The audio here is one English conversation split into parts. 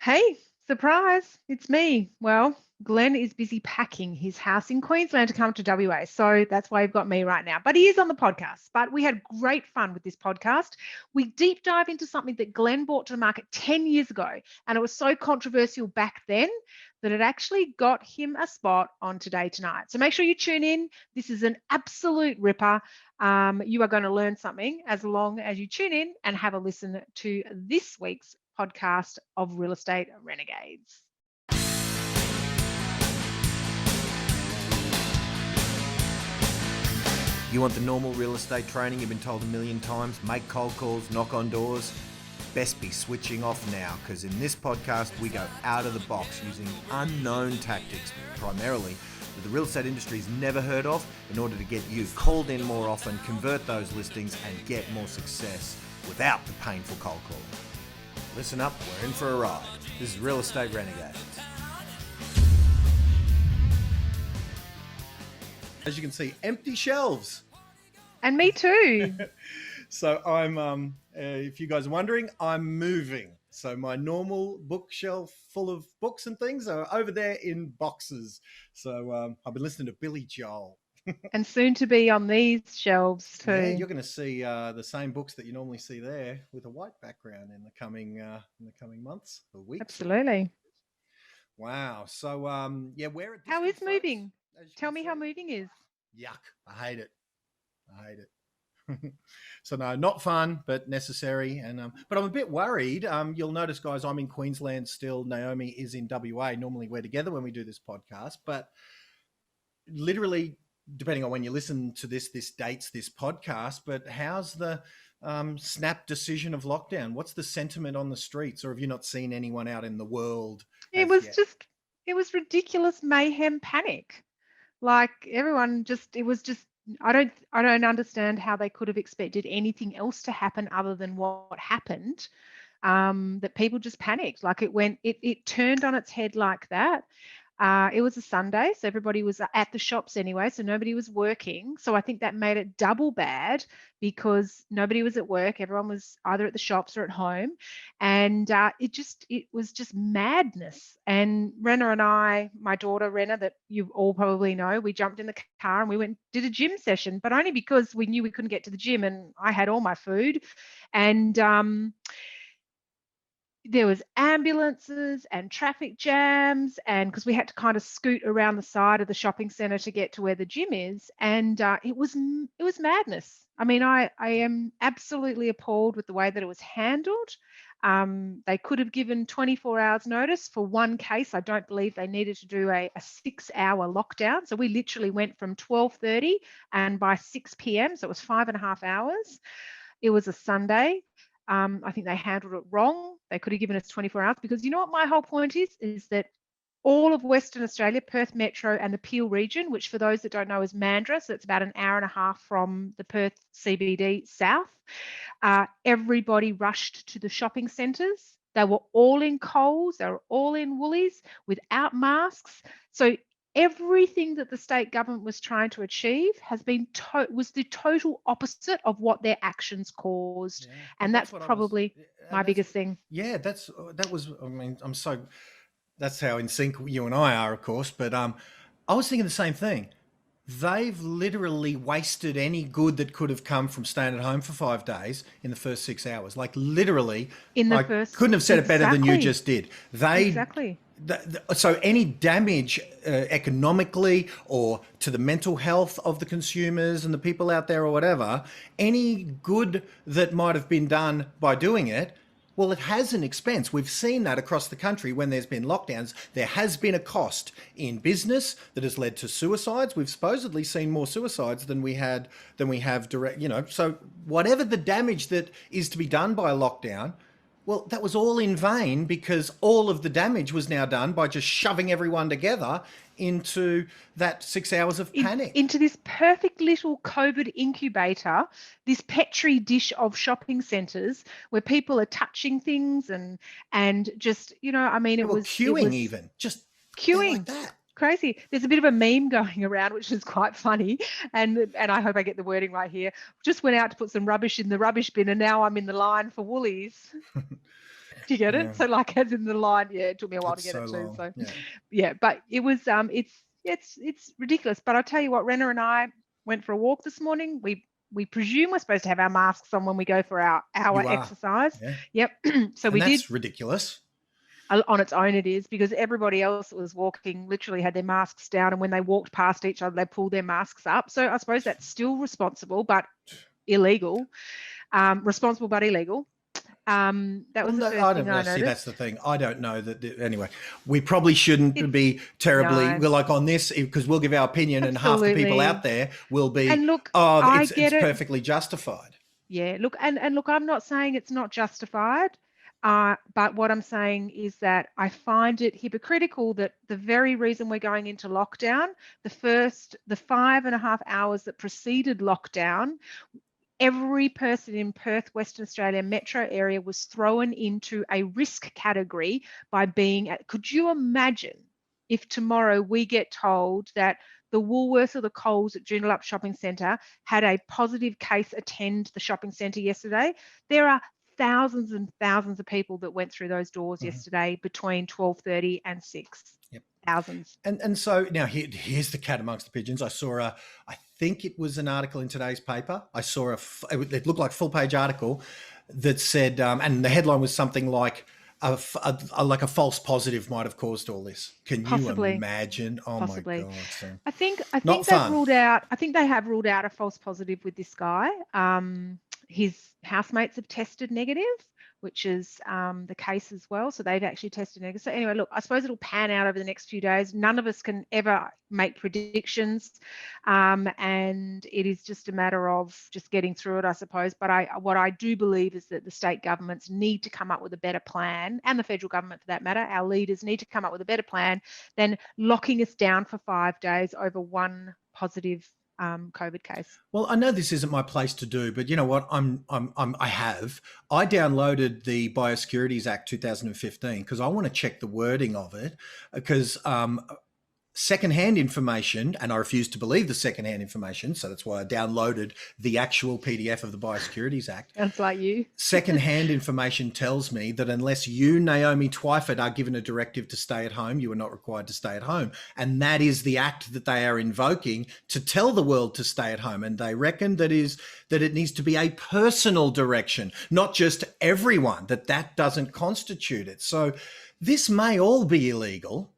Hey, surprise, it's me. Well, Glenn is busy packing his house in Queensland to come to WA. So that's why you've got me right now. But he is on the podcast. But we had great fun with this podcast. We deep dive into something that Glenn brought to the market 10 years ago. And it was so controversial back then that it actually got him a spot on Today Tonight. So make sure you tune in. This is an absolute ripper. You are going to learn something as long as you tune in and have a listen to this week's podcast of Real Estate Renegades. You want the normal real estate training you've been told a million times? Make cold calls, knock on doors? Best be switching off now, because in this podcast we go out of the box using unknown tactics, primarily that the real estate industry's never heard of, in order to get you called in more often, convert those listings and get more success without the painful cold calling. Listen up, we're in for a ride. This is Real Estate Renegades. As you can see, empty shelves. And me too. So I'm, if you guys are wondering, I'm moving. So my normal bookshelf full of books and things are over there in boxes. So I've been listening to Billy Joel. And soon to be on these shelves too. Yeah, you're going to see the same books that you normally see there with a white background in the coming months or weeks. Absolutely. Wow. So yeah, where? How is moving? Tell me how moving is. Yuck! I hate it. So no, not fun, but necessary. And but I'm a bit worried. You'll notice, guys, I'm in Queensland still. Naomi is in WA. Normally we're together when we do this podcast, but literally, depending on when you listen to this dates this podcast. But how's the snap decision of lockdown? What's the sentiment on the streets, or have you not seen anyone out in the world? It was ridiculous mayhem, panic. Like everyone I don't understand how they could have expected anything else to happen other than what happened. That people just panicked. Like it turned on its head like that. It was a Sunday, so everybody was at the shops anyway, so nobody was working. So I think that made it double bad because nobody was at work. Everyone was either at the shops or at home. And it was just madness. And Renna and I, my daughter Renna, that you all probably know, we jumped in the car and we went did a gym session, but only because we knew we couldn't get to the gym and I had all my food. And there was ambulances and traffic jams, and because we had to kind of scoot around the side of the shopping centre to get to where the gym is, and it was madness. I mean, I am absolutely appalled with the way that it was handled. They could have given 24 hours notice for one case. I don't believe they needed to do a 6-hour lockdown. So we literally went from 12:30 and by 6 p.m. So it was 5.5 hours. It was a Sunday. I think they handled it wrong. They could have given us 24 hours because you know what my whole point is that all of Western Australia, Perth Metro and the Peel region, which for those that don't know is Mandurah, so it's about an hour and a half from the Perth CBD south, everybody rushed to the shopping centres. They were all in Coles, they were all in Woolies without masks. So everything that the state government was trying to achieve was the total opposite of what their actions caused. Yeah, and that's probably my biggest thing. Yeah, that's how in sync you and I are, of course. But I was thinking the same thing. They've literally wasted any good that could have come from staying at home for 5 days in the first 6 hours. Like literally, couldn't have said it better than you just did. Exactly. So any damage economically or to the mental health of the consumers and the people out there or whatever, any good that might have been done by doing it, well, it has an expense. We've seen that across the country when there's been lockdowns. There has been a cost in business that has led to suicides. We've supposedly seen more suicides than we have direct, So whatever the damage that is to be done by a lockdown, well, that was all in vain because all of the damage was now done by just shoving everyone together into that 6 hours of panic. Into this perfect little COVID incubator, this petri dish of shopping centres where people are touching things and just, it was queuing just queuing like that. Crazy. There's a bit of a meme going around, which is quite funny. And I hope I get the wording right here. Just went out to put some rubbish in the rubbish bin and now I'm in the line for Woolies. Do you get it? Yeah. So like as in the line, yeah, it took me a while It's to get so it too. long. So Yeah. yeah, but it was it's ridiculous. But I'll tell you what, Renna and I went for a walk this morning. We presume we're supposed to have our masks on when we go for our You are. exercise. Yeah. Yep. So And we did. that's ridiculous. On its own it is, because everybody else that was walking literally had their masks down, and when they walked past each other they pulled their masks up. So I suppose that's still responsible but illegal. Responsible but illegal. That was the first I thing don't I know. See, that's noticed. the thing. I don't know that. Anyway, we probably shouldn't be terribly. No, We're like on this because we'll give our opinion, and half the people absolutely. out there will be, And look, oh, I it's get it. perfectly justified. Yeah, look, and look, I'm not saying it's not justified, but what I'm saying is that I find it hypocritical that the very reason we're going into lockdown, the 5.5 hours that preceded lockdown, every person in Perth, Western Australia metro area was thrown into a risk category by being at. Could you imagine if tomorrow we get told that the Woolworths or the Coles at Joondalup Shopping Centre had a positive case attend the shopping centre yesterday? There are thousands and thousands of people that went through those doors yesterday between 12:30 and 6. Yep. Thousands. And so now here's the cat amongst the pigeons. I saw I think it was an article in today's paper. I saw it looked like a full page article that said, and the headline was something like a false positive might have caused all this. Can Possibly. you imagine? Oh Possibly. my God. So, I think not they've fun. ruled out. I think they have ruled out a false positive with this guy. His housemates have tested negative, which is the case as well. So they've actually tested negative. So anyway, look, I suppose it'll pan out over the next few days. None of us can ever make predictions, and it is just a matter of just getting through it, I suppose. But what I do believe is that the state governments need to come up with a better plan, and the federal government for that matter. Our leaders need to come up with a better plan than locking us down for 5 days over one positive COVID case. Well, I know this isn't my place to do, but you know what? I downloaded the Biosecurities Act 2015 because I want to check the wording of it, because secondhand information, and I refuse to believe the secondhand information, so that's why I downloaded the actual PDF of the Biosecurities Act. That's like you. Secondhand information tells me that unless you, Naomi Twyford, are given a directive to stay at home, you are not required to stay at home. And that is the act that they are invoking to tell the world to stay at home. And they reckon that it needs to be a personal direction, not just everyone, that doesn't constitute it. So this may all be illegal.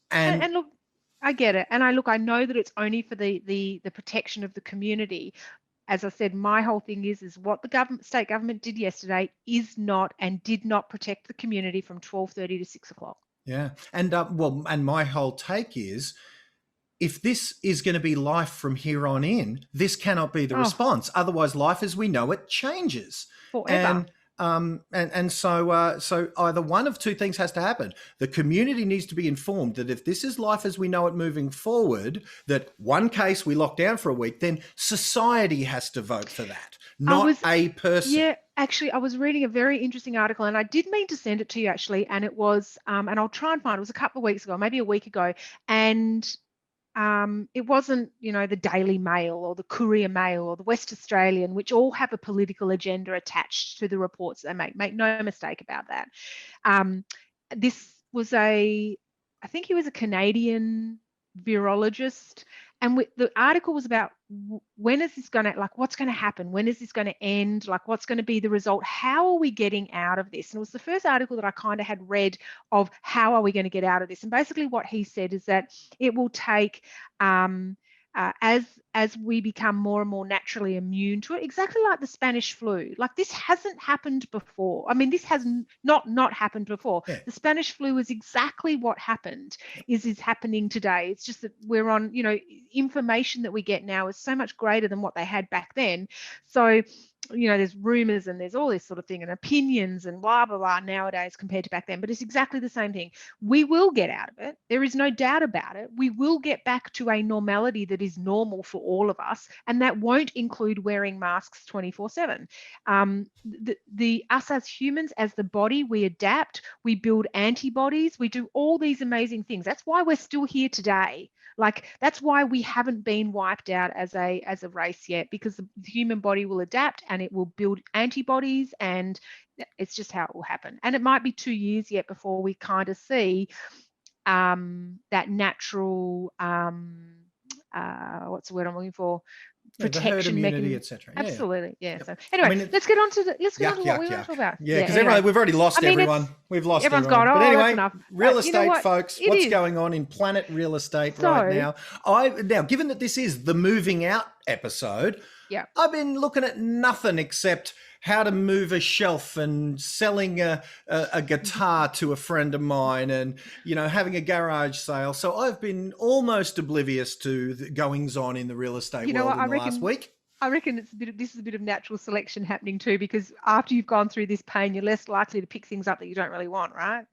And look, I get it. And I know that it's only for the protection of the community. As I said, my whole thing is what the state government did yesterday is not and did not protect the community from 12:30 to 6 o'clock. Yeah. And and my whole take is, if this is going to be life from here on in, this cannot be the response. Otherwise, life as we know it changes. Forever. And so either one of two things has to happen. The community needs to be informed that if this is life as we know it moving forward, that one case we lock down for a week, then society has to vote for that, not a person. Yeah, actually, I was reading a very interesting article, and I did mean to send it to you actually, and it was, and I'll try and find it. It was a couple of weeks ago, maybe a week ago, and it wasn't, the Daily Mail or the Courier Mail or the West Australian, which all have a political agenda attached to the reports they make. Make no mistake about that. This was I think he was a Canadian virologist, and the article was about when is this going to, what's going to happen? When is this going to end? What's going to be the result? How are we getting out of this? And it was the first article that I kind of had read of how are we going to get out of this. And basically what he said is that it will take, as we become more and more naturally immune to it, exactly like the Spanish flu. This hasn't happened before. I mean, this has not happened before. Yeah. The Spanish flu is exactly what happened, is happening today. It's just that we're on, information that we get now is so much greater than what they had back then. So, there's rumors and there's all this sort of thing and opinions and blah, blah, blah nowadays compared to back then, but it's exactly the same thing. We will get out of it. There is no doubt about it. We will get back to a normality that is normal for all of us, and that won't include wearing masks 24/7. Us as humans, as the body, we adapt, we build antibodies, we do all these amazing things. That's why we're still here today. Like, that's why we haven't been wiped out as a race yet, because the human body will adapt and it will build antibodies, and it's just how it will happen. And it might be 2 years yet before we kind of see that natural what's the word I'm looking for? The herd Protection immunity, mechanism. etc. Absolutely, yeah. Yep. So anyway, I mean, let's get on to what we want to yuck. talk about. Yeah, because anyway. we've already lost everyone. We've lost Everyone's everyone. gone, But oh, anyway, that's enough. real You estate, know what? folks. It What's is. going on in Planet Real Estate So, right now? Now, given that this is the moving out episode, yeah, I've been looking at nothing except how to move a shelf and selling a guitar to a friend of mine, and having a garage sale. So I've been almost oblivious to the goings on in the real estate world in the last week. I reckon this is a bit of natural selection happening too, because after you've gone through this pain, you're less likely to pick things up that you don't really want, right?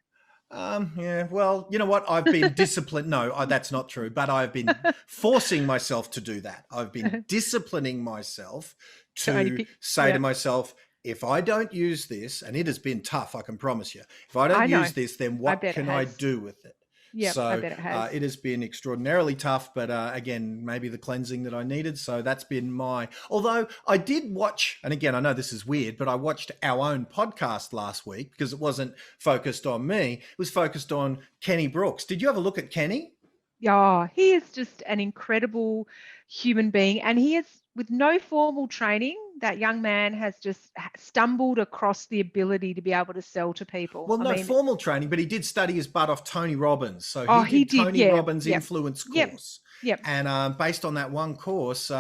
Yeah, well, you know what? I've been disciplined. No, that's not true. But I've been forcing myself to do that. I've been disciplining myself to say to myself, if I don't use this, and it has been tough, I can promise you, if I don't use this, then what can I do with it? Yeah, so I bet it has. It has been extraordinarily tough, but again, maybe the cleansing that I needed. So that's been although I did watch, and again, I know this is weird, but I watched our own podcast last week because it wasn't focused on me. It was focused on Kenny Brooks. Did you have a look at Kenny? Yeah, he is just an incredible human being, and he is, with no formal training, that young man has just stumbled across the ability to be able to sell to people. Well, no formal training, but he did study his butt off Tony Robbins. So he did Tony Robbins' influence course. Yep. And based on that one course,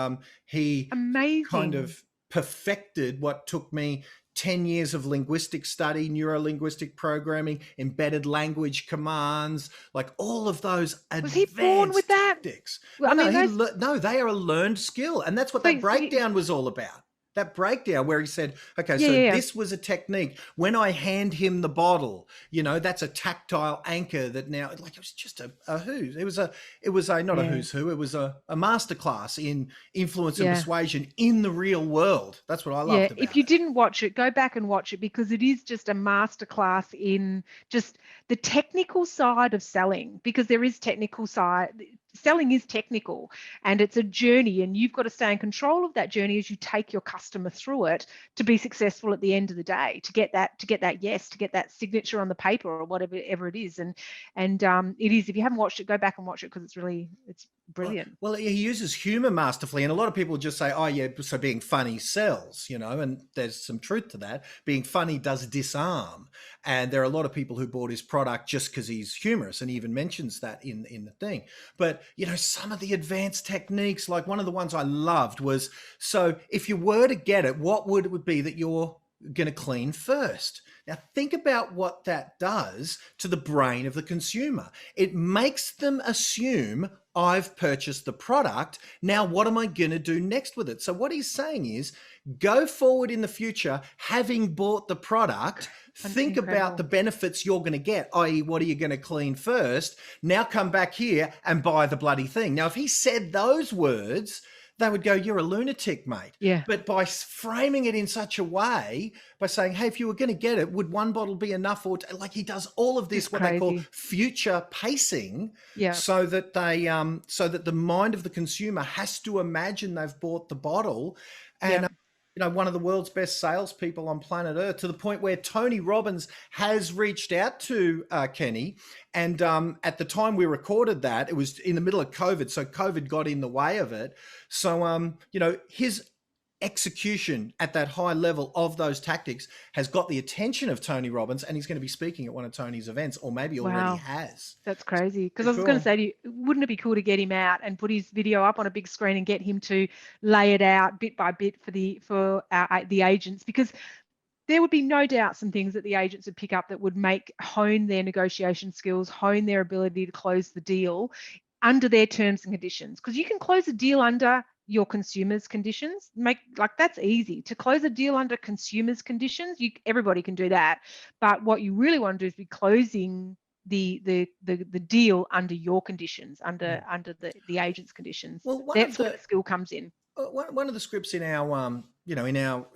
he kind of perfected what took me 10 years of linguistic study, neuro-linguistic programming, embedded language commands, like all of those advanced Was he born with that? tactics. Well, no, they are a learned skill. And that's what that breakdown was all about. That breakdown where he said, okay, this was a technique. When I hand him the bottle, that's a tactile anchor that now, like, it was just a who's. It was not a who's who. It was a masterclass in influence and persuasion in the real world. That's what I loved about it. If you didn't watch it, go back and watch it, because it is just a masterclass in just the technical side of selling, because there is technical side. Selling is technical, and it's a journey, and you've got to stay in control of that journey as you take your customer through it to be successful at the end of the day, to get that yes, to get that signature on the paper or whatever it is. And it is, if you haven't watched it, go back and watch it, because it's brilliant. Well, he uses humor masterfully, and a lot of people just say, oh yeah, so being funny sells, and there's some truth to that. Being funny does disarm, and there are a lot of people who bought his product just because he's humorous, and he even mentions that in the thing. But some of the advanced techniques, like one of the ones I loved was, so if you were to get it, what would it be that you're going to clean first? Now, think about what that does to the brain of the consumer. It makes them assume, I've purchased the product. Now, what am I going to do next with it? So what he's saying is, go forward in the future, having bought the product, think about the benefits you're going to get, i.e. what are you going to clean first? Now come back here and buy the bloody thing. Now, if he said those words, they would go, you're a lunatic, mate. Yeah. But by framing it in such a way, by saying, hey, if you were going to get it, would one bottle be enough? Or like, he does all of this, what they call future pacing, so that the mind of the consumer has to imagine they've bought the bottle. And one of the world's best salespeople on planet Earth, to the point where Tony Robbins has reached out to Kenny. And at the time we recorded that, it was in the middle of COVID. So COVID got in the way of it. So, his execution at that high level of those tactics has got the attention of Tony Robbins, and he's going to be speaking at one of Tony's events, or maybe already has. That's crazy. Because I was going to say to you, wouldn't it be cool to get him out and put his video up on a big screen and get him to lay it out bit by bit for the agents? Because there would be no doubt some things that the agents would pick up that would hone their negotiation skills, hone their ability to close the deal under their terms and conditions. Because you can close a deal under your consumers' conditions. That's easy. To close a deal under consumers' conditions, everybody can do that. But what you really want to do is be closing the deal under your conditions, under the agent's conditions. Well, that's where the skill comes in. One of the scripts in our in our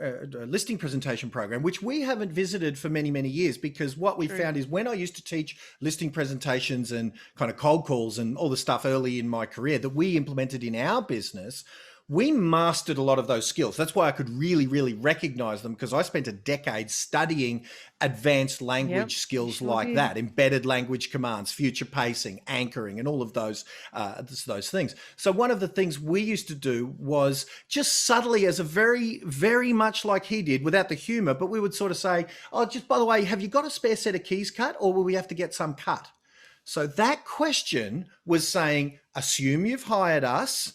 listing presentation program, which we haven't visited for many, many years, because what we found is when I used to teach listing presentations and kind of cold calls and all the stuff early in my career that we implemented in our business, we mastered a lot of those skills. That's why I could really, really recognize them, because I spent a decade studying advanced language skills like that, embedded language commands, future pacing, anchoring, and all of those things. So one of the things we used to do was just subtly, as a very, very much like he did, without the humor, but we would sort of say, oh, just by the way, have you got a spare set of keys cut, or will we have to get some cut? So that question was saying, assume you've hired us,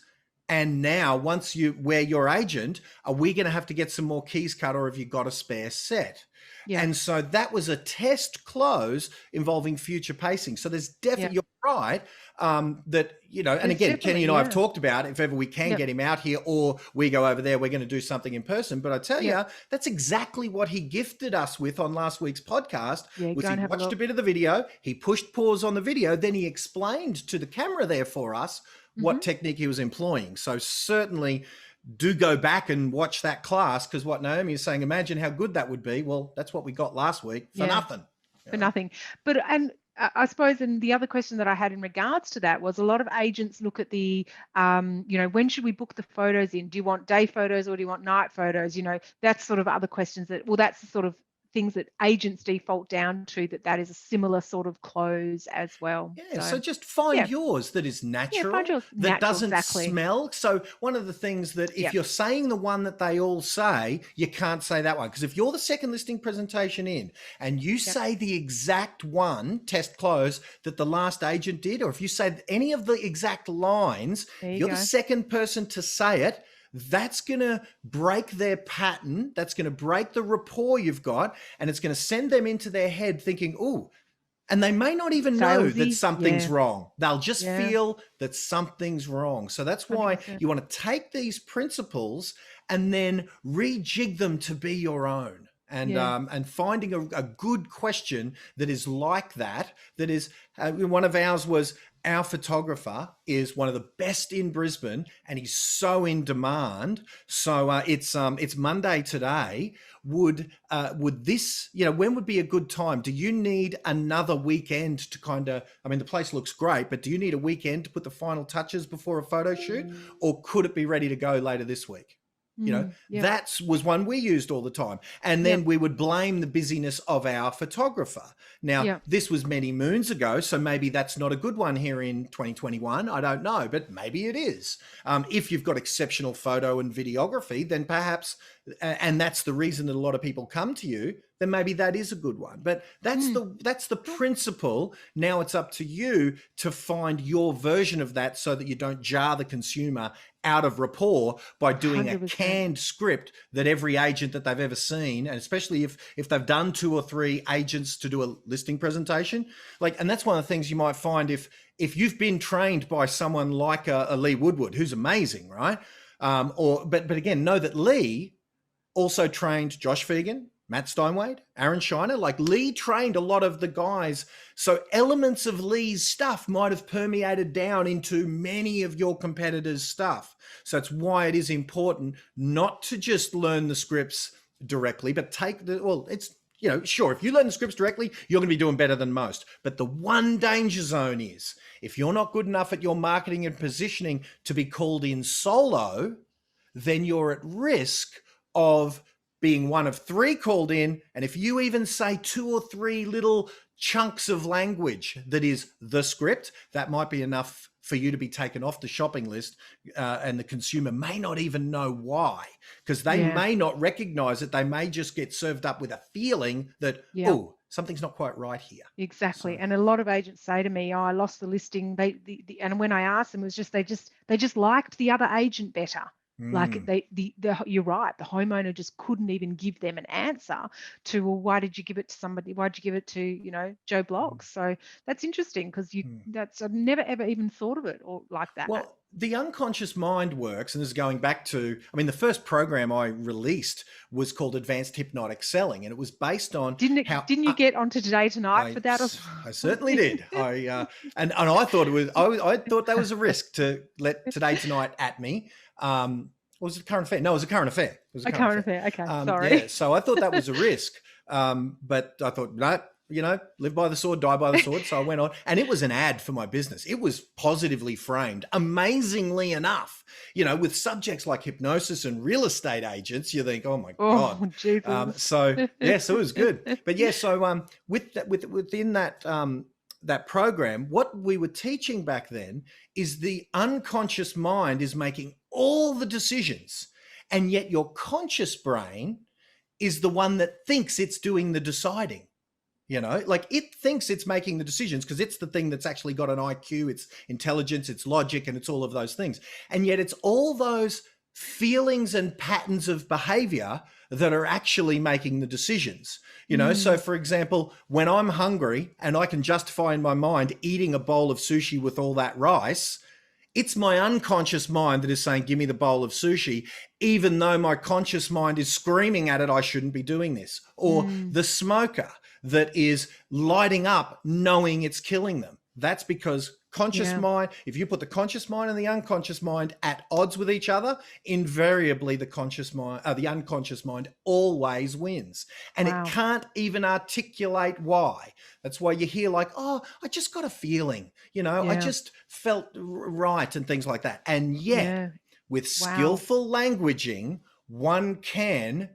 and now, once we're your agent, are we going to have to get some more keys cut, or have you got a spare set? Yeah. And so that was a test close involving future pacing. So there's definitely, you're right, that, and again, Kenny and I have talked about, if ever we can get him out here or we go over there, we're going to do something in person. But I tell you, that's exactly what he gifted us with on last week's podcast. Was he watched a bit of the video, he pushed pause on the video, then he explained to the camera there for us what technique he was employing. So certainly do go back and watch that class, because what Naomi is saying, imagine how good that would be. Well, that's what we got last week for nothing. For nothing. But, and I suppose, and the other question that I had in regards to that was, a lot of agents look at the, when should we book the photos in? Do you want day photos or do you want night photos? That's sort of other questions that's the sort of things that agents default down to, that is a similar sort of close as well. Yeah, so just find yours that is natural, that doesn't smell. So one of the things that if you're saying the one that they all say, you can't say that one. Because if you're the second listing presentation in and you say the exact one, test close, that the last agent did, or if you say any of the exact lines, you're the second person to say it, that's going to break their pattern. That's going to break the rapport you've got, and it's going to send them into their head thinking, oh, and they may not even know that something's wrong. They'll just feel that something's wrong. So that's why 100%. You want to take these principles and then rejig them to be your own. And finding a good question that is like that is, one of ours was, our photographer is one of the best in Brisbane and he's so in demand. So it's Monday today. Would this, when would be a good time? Do you need another weekend to the place looks great, but do you need a weekend to put the final touches before a photo shoot, or could it be ready to go later this week? That was one we used all the time. And then we would blame the busyness of our photographer. Now, this was many moons ago, so maybe that's not a good one here in 2021. I don't know, but maybe it is. If you've got exceptional photo and videography, then perhaps, and that's the reason that a lot of people come to you, then maybe that is a good one. But that's the principle. Now it's up to you to find your version of that so that you don't jar the consumer out of rapport by doing 100%. A canned script that every agent that they've ever seen, and especially if they've done 2 or 3 agents to do a listing presentation, and that's one of the things you might find if you've been trained by someone like a Lee Woodward, who's amazing, right? But again, know that Lee also trained Josh Fegan, Matt Steinwade, Aaron Shiner. Lee trained a lot of the guys. So elements of Lee's stuff might have permeated down into many of your competitors' stuff. So it's why it is important not to just learn the scripts directly, but sure, if you learn the scripts directly, you're going to be doing better than most. But the one danger zone is, if you're not good enough at your marketing and positioning to be called in solo, then you're at risk of being one of 3 called in. And if you even say 2 or 3 little chunks of language that is the script, that might be enough for you to be taken off the shopping list. And the consumer may not even know why, because they may not recognize it. They may just get served up with a feeling that, something's not quite right here. Exactly. So, and a lot of agents say to me, I lost the listing. And when I asked them, it was just, they just liked the other agent better. You're right. The homeowner just couldn't even give them an answer to, well, why did you give it to somebody? Why'd you give it to, Joe Bloggs? So that's interesting, because I've never ever even thought of it or like that. Well, the unconscious mind works, and this is going back to, the first program I released was called Advanced Hypnotic Selling, and it was based on Didn't you get onto Today Tonight for that? I certainly did. And I thought I thought that was a risk to let Today Tonight at me. Or was it current affair? No, it was a current affair. It was A current affair. Okay, sorry. Yeah, so I thought that was a risk. But I thought, no, live by the sword, die by the sword. So I went on, and it was an ad for my business. It was positively framed, amazingly enough, with subjects like hypnosis and real estate agents. You think, oh my God. So yes, it was good. But yeah, so within that program, what we were teaching back then is the unconscious mind is making all the decisions, and yet your conscious brain is the one that thinks it's doing the deciding. Like it thinks it's making the decisions because it's the thing that's actually got an IQ, it's intelligence, it's logic, and it's all of those things. And yet it's all those feelings and patterns of behavior that are actually making the decisions. So for example, when I'm hungry and I can justify in my mind eating a bowl of sushi with all that rice, it's my unconscious mind that is saying, give me the bowl of sushi, even though my conscious mind is screaming at it, I shouldn't be doing this. Or the smoker that is lighting up knowing it's killing them. That's because conscious mind, if you put the conscious mind and the unconscious mind at odds with each other, invariably the unconscious mind always wins. And it can't even articulate why. That's why you hear like, oh, I just got a feeling, I just felt right and things like that. And yet with skillful languaging, one can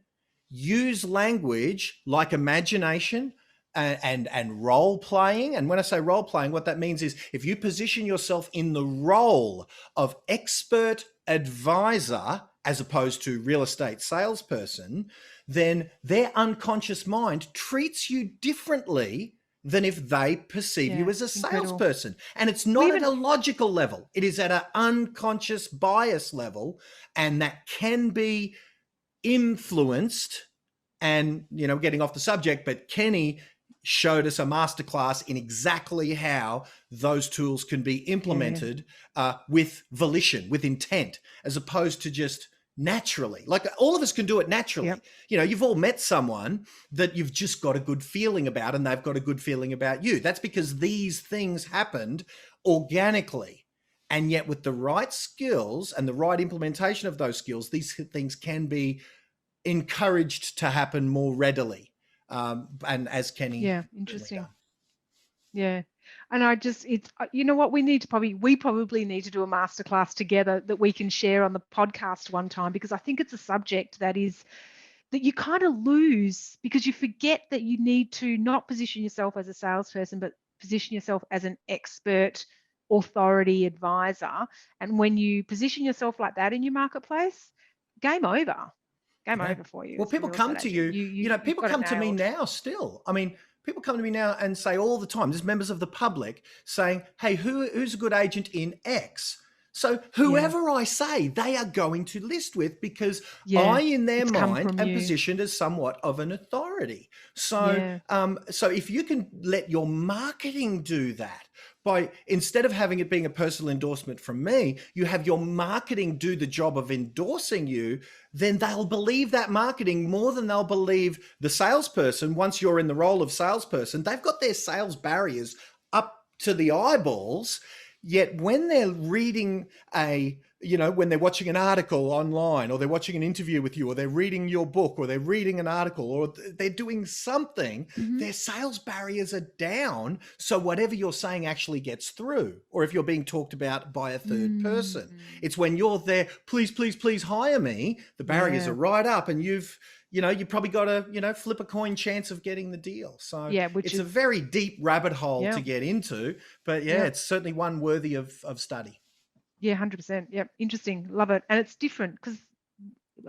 use language like imagination and role playing. And when I say role playing, what that means is if you position yourself in the role of expert advisor as opposed to real estate salesperson, then their unconscious mind treats you differently than if they perceive you as a salesperson. And it's not at a logical level. It is at an unconscious bias level, and that can be influenced. And, getting off the subject, but Kenny showed us a masterclass in exactly how those tools can be implemented with volition, with intent, as opposed to just naturally. Like all of us can do it naturally. You've all met someone that you've just got a good feeling about, and they've got a good feeling about you. That's because these things happened organically. And yet with the right skills and the right implementation of those skills, these things can be encouraged to happen more readily. And as Kenny, interesting. And it's what we probably need to do a masterclass together that we can share on the podcast one time, because I think it's a subject that you kind of lose because you forget that you need to not position yourself as a salesperson, but position yourself as an expert authority advisor. And when you position yourself like that in your marketplace, game over. Game over for you. Well, people come to you. People come to me now still. I mean, people come to me now and say all the time, there's members of the public saying, hey, who's a good agent in X? So whoever I say, they are going to list with, because I, in their mind, am positioned as somewhat of an authority. So, so if you can let your marketing do that, instead of having it being a personal endorsement from me, you have your marketing do the job of endorsing you, then they'll believe that marketing more than they'll believe the salesperson. Once you're in the role of salesperson, they've got their sales barriers up to the eyeballs. Yet when they're reading when they're watching an article online, or they're watching an interview with you, or they're reading your book, or they're reading an article, or they're doing something, their sales barriers are down. So whatever you're saying actually gets through. Or if you're being talked about by a third person, it's when you're there, please, please, please hire me, the barriers are right up, and you've probably got a, flip a coin chance of getting the deal. So it's a very deep rabbit hole to get into, but it's certainly one worthy of study. 100%. Yep. Interesting. Love it. And it's different because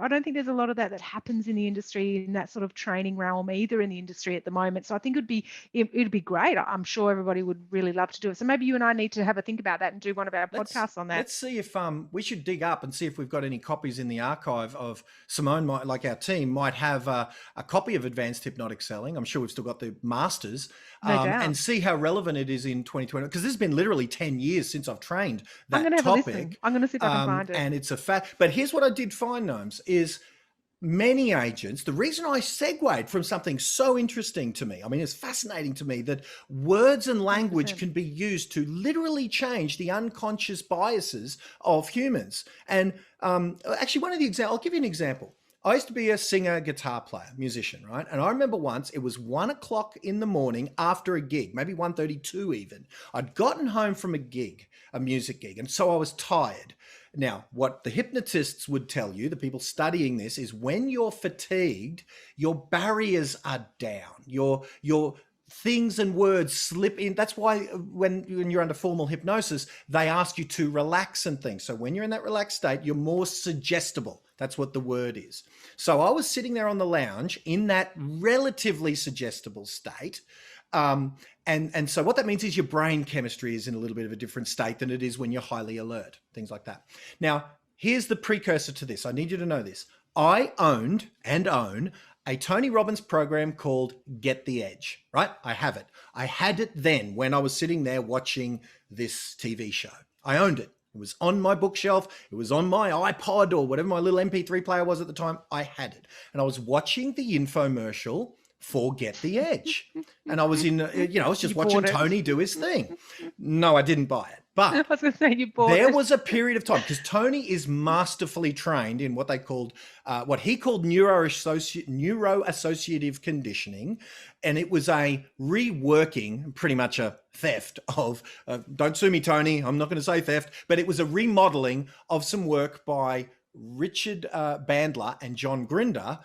I don't think there's a lot of that happens in the industry, in that sort of training realm either in the industry at the moment. So I think it'd be great. I'm sure everybody would really love to do it. So maybe you and I need to have a think about that and do one of our podcasts on that. Let's see if we should dig up and see if we've got any copies in the archive of Simone, like our team might have a copy of Advanced Hypnotic Selling. I'm sure we've still got the masters, and see how relevant it is in 2020, because this has been literally 10 years since I've trained that topic. I'm going to see if I can find it. And it's a fact. But here's what I did find, Gnomes, is many agents, the reason I segued from something so interesting to me, I mean, it's fascinating to me that words and language 100%. can be used to literally change the unconscious biases of humans. And actually, one of the examples, I'll give you an example. I used to be a singer, guitar player, musician, right? And I remember once it was 1 o'clock in the morning after a gig, maybe 1:32 even. I'd gotten home from a gig, a music gig, and so I was tired. Now, what the hypnotists would tell you, the people studying this, is when you're fatigued, your barriers are down. Your things and words slip in. That's why when you're under formal hypnosis, they ask you to relax and things. So when you're in that relaxed state, you're more suggestible. That's what the word is. So I was sitting there on the lounge in that relatively suggestible state. And so what that means is your brain chemistry is in a little bit of a different state than it is when you're highly alert, things like that. Now, here's the precursor to this. I need you to know this. I owned and own a Tony Robbins program called Get the Edge, right? I have it. I had it then when I was sitting there watching this TV show. I owned it. It was on my bookshelf. It was on my iPod or whatever my little MP3 player was at the time. I had it. And I was watching the infomercial for Get the Edge. And I was I was just watching Tony do his thing. No, I didn't buy it. But I was going to say you bought there it. was a period of time because Tony is masterfully trained in what he called neuroassociative conditioning. And it was a reworking, pretty much a theft of, don't sue me, Tony, I'm not going to say theft, but it was a remodeling of some work by Richard Bandler and John Grinder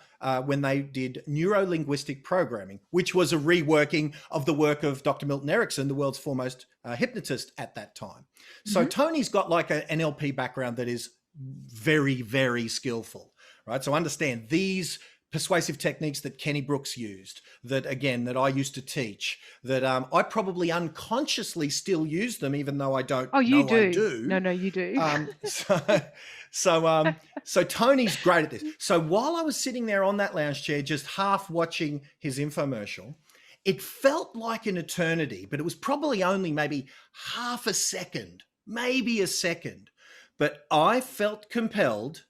when they did neuro-linguistic programming, which was a reworking of the work of Dr. Milton Erickson, the world's foremost hypnotist at that time. So Tony's got like an NLP background that is very, very skillful, right? So understand these persuasive techniques that Kenny Brooks used, that I used to teach, that I probably unconsciously still use them, even though I don't. Oh, you do. I do. No, you do. So Tony's great at this. So while I was sitting there on that lounge chair, just half watching his infomercial, it felt like an eternity, but it was probably only maybe half a second, maybe a second. But I felt compelled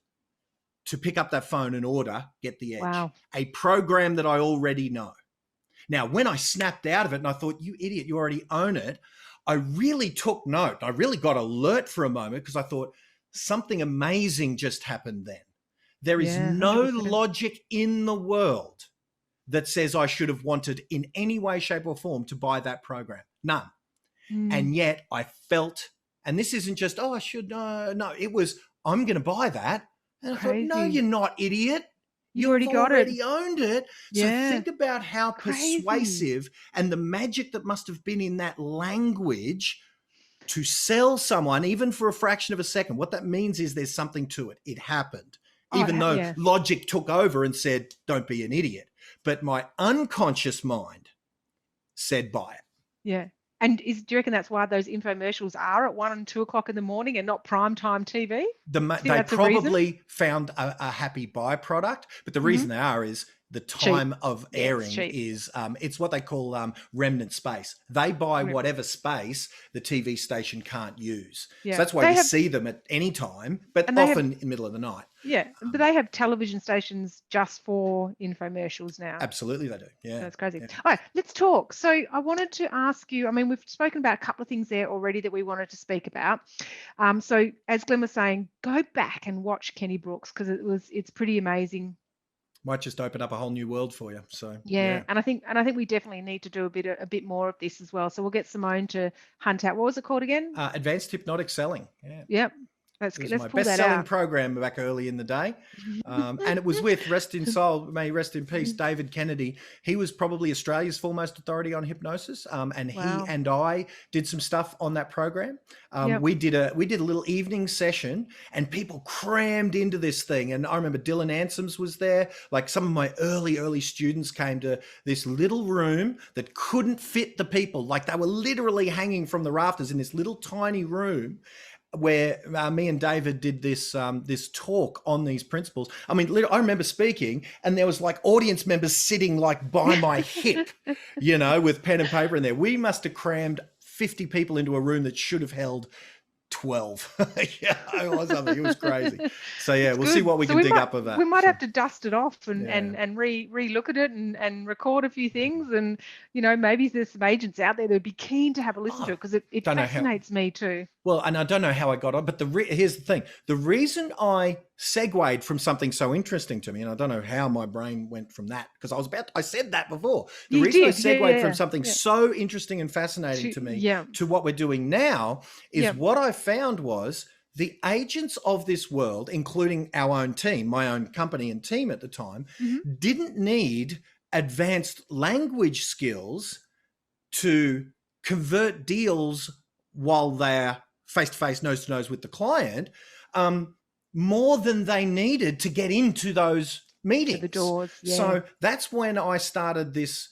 to pick up that phone and order Get the Edge, Wow. a program that I already know. Now, when I snapped out of it and I thought, you idiot, you already own it, I really took note. I really got alert for a moment because I thought something amazing just happened then. There is no 100%. logic in the world that says I should have wanted in any way, shape or form to buy that program. None. And yet I felt, and this isn't just, I should, no, it was, I'm going to buy that. And I thought, no, you're not, idiot. You already got it. You already owned it. So think about how persuasive and the magic that must have been in that language to sell someone, even for a fraction of a second. What that means is there's something to it. It happened, even though logic took over and said, don't be an idiot. But my unconscious mind said, buy it. Yeah. And do you reckon that's why those infomercials are at 1 and 2 o'clock in the morning and not prime time TV? They probably found a happy byproduct, but the reason they are is the time of airing is it's what they call remnant space. They buy whatever space the TV station can't use. So that's why you see them at any time, but often in the middle of the night. Yeah, but they have television stations just for infomercials now. Absolutely they do. Yeah. That's crazy. Yeah. All right, let's talk. So I wanted to ask you, I mean, we've spoken about a couple of things there already that we wanted to speak about. So as Glenn was saying, go back and watch Kenny Brooks because it's pretty amazing. Might just open up a whole new world for you. So and I think we definitely need to do a bit more of this as well. So we'll get Simone to hunt out. What was it called again? Advanced Hypnotic Selling. Yeah. Yep. Let's my pull that best-selling out. program back early in the day, and it was with, rest in soul, may he rest in peace, David Kennedy. He was probably Australia's foremost authority on hypnosis, and he and I did some stuff on that program. We did a little evening session, and people crammed into this thing. And I remember Dylan Ansems was there. Like some of my early students came to this little room that couldn't fit the people. Like they were literally hanging from the rafters in this little tiny room, where me and David did this talk on these principles. I mean, I remember speaking and there was like audience members sitting like by my hip, with pen and paper in there. We must have crammed 50 people into a room that should have held 12. Yeah, or something. It was crazy. So yeah, It's we'll see good. what we So can dig up of that. we might So, have to dust it off and yeah. re-look at it and record a few things, and maybe there's some agents out there that would be keen to have a listen to it, because it Don't know how. fascinates me too. Well, and I don't know how I got on, but here's the thing. The reason I segued from something so interesting to me, and I don't know how my brain went from that, because I said that before. The You reason I did, segued from something so interesting and fascinating to me to what we're doing now is what I found was the agents of this world, including our own team, my own company and team at the time, didn't need advanced language skills to convert deals while they're face-to-face, nose-to-nose with the client, more than they needed to get into those meetings. To the doors, yeah. So that's when I started this,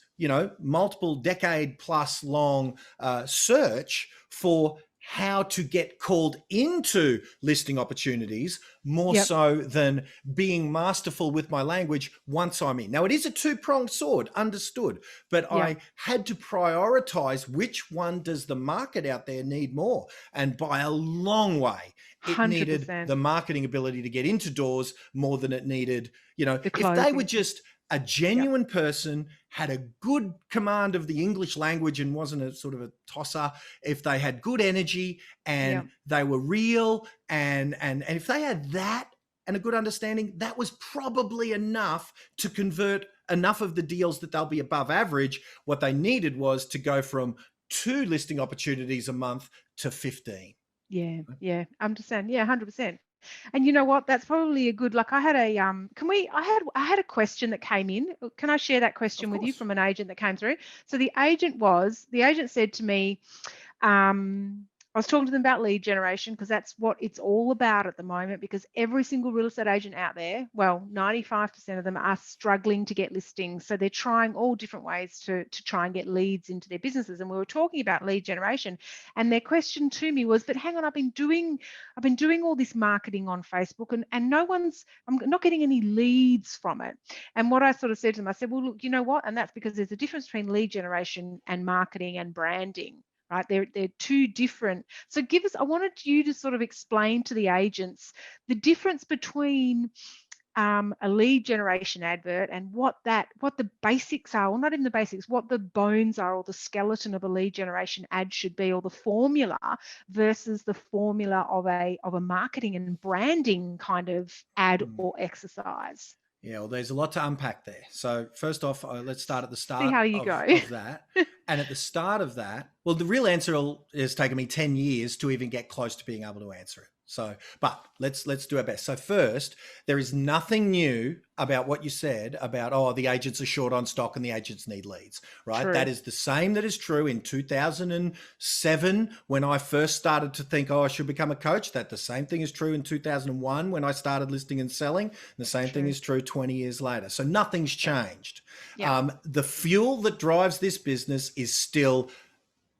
multiple decade plus long search for how to get called into listing opportunities more so than being masterful with my language once I'm in. Now, it is a two-pronged sword, understood, but I had to prioritize which one does the market out there need more. And by a long way, it 100%. needed the marketing ability to get into doors more than it needed, the if they were just a genuine person, had a good command of the English language and wasn't a sort of a tosser, if they had good energy and they were real, and if they had that and a good understanding, that was probably enough to convert enough of the deals that they'll be above average. What they needed was to go from 2 listing opportunities a month to 15. Yeah, understand. Yeah, 100%. And you know what? That's probably a good, like I had a, I had a question that came in. Can I share that question with you from an agent that came through? So the agent said to me, I was talking to them about lead generation, because that's what it's all about at the moment, because every single real estate agent out there, well, 95% of them are struggling to get listings. So they're trying all different ways to try and get leads into their businesses. And we were talking about lead generation, and their question to me was, but hang on, I've been doing all this marketing on Facebook, and I'm not getting any leads from it. And what I sort of said to them, I said, well, look, you know what? And that's because there's a difference between lead generation and marketing and branding. Right, they're two different. So I wanted you to sort of explain to the agents the difference between a lead generation advert and what the basics are, or not even the basics, what the bones are, or the skeleton of a lead generation ad should be, or the formula versus the formula of a marketing and branding kind of ad or exercise. Yeah, well, there's a lot to unpack there. So first off, let's start at the start of that. And at the start of that, well, the real answer has taken me 10 years to even get close to being able to answer it. So, but let's do our best. So first, there is nothing new about what you said about, the agents are short on stock and the agents need leads, right? True. That is the same that is true in 2007 when I first started to think, I should become a coach. That the same thing is true in 2001 when I started listing and selling. And the same thing is true 20 years later. So nothing's changed. Yep. The fuel that drives this business is still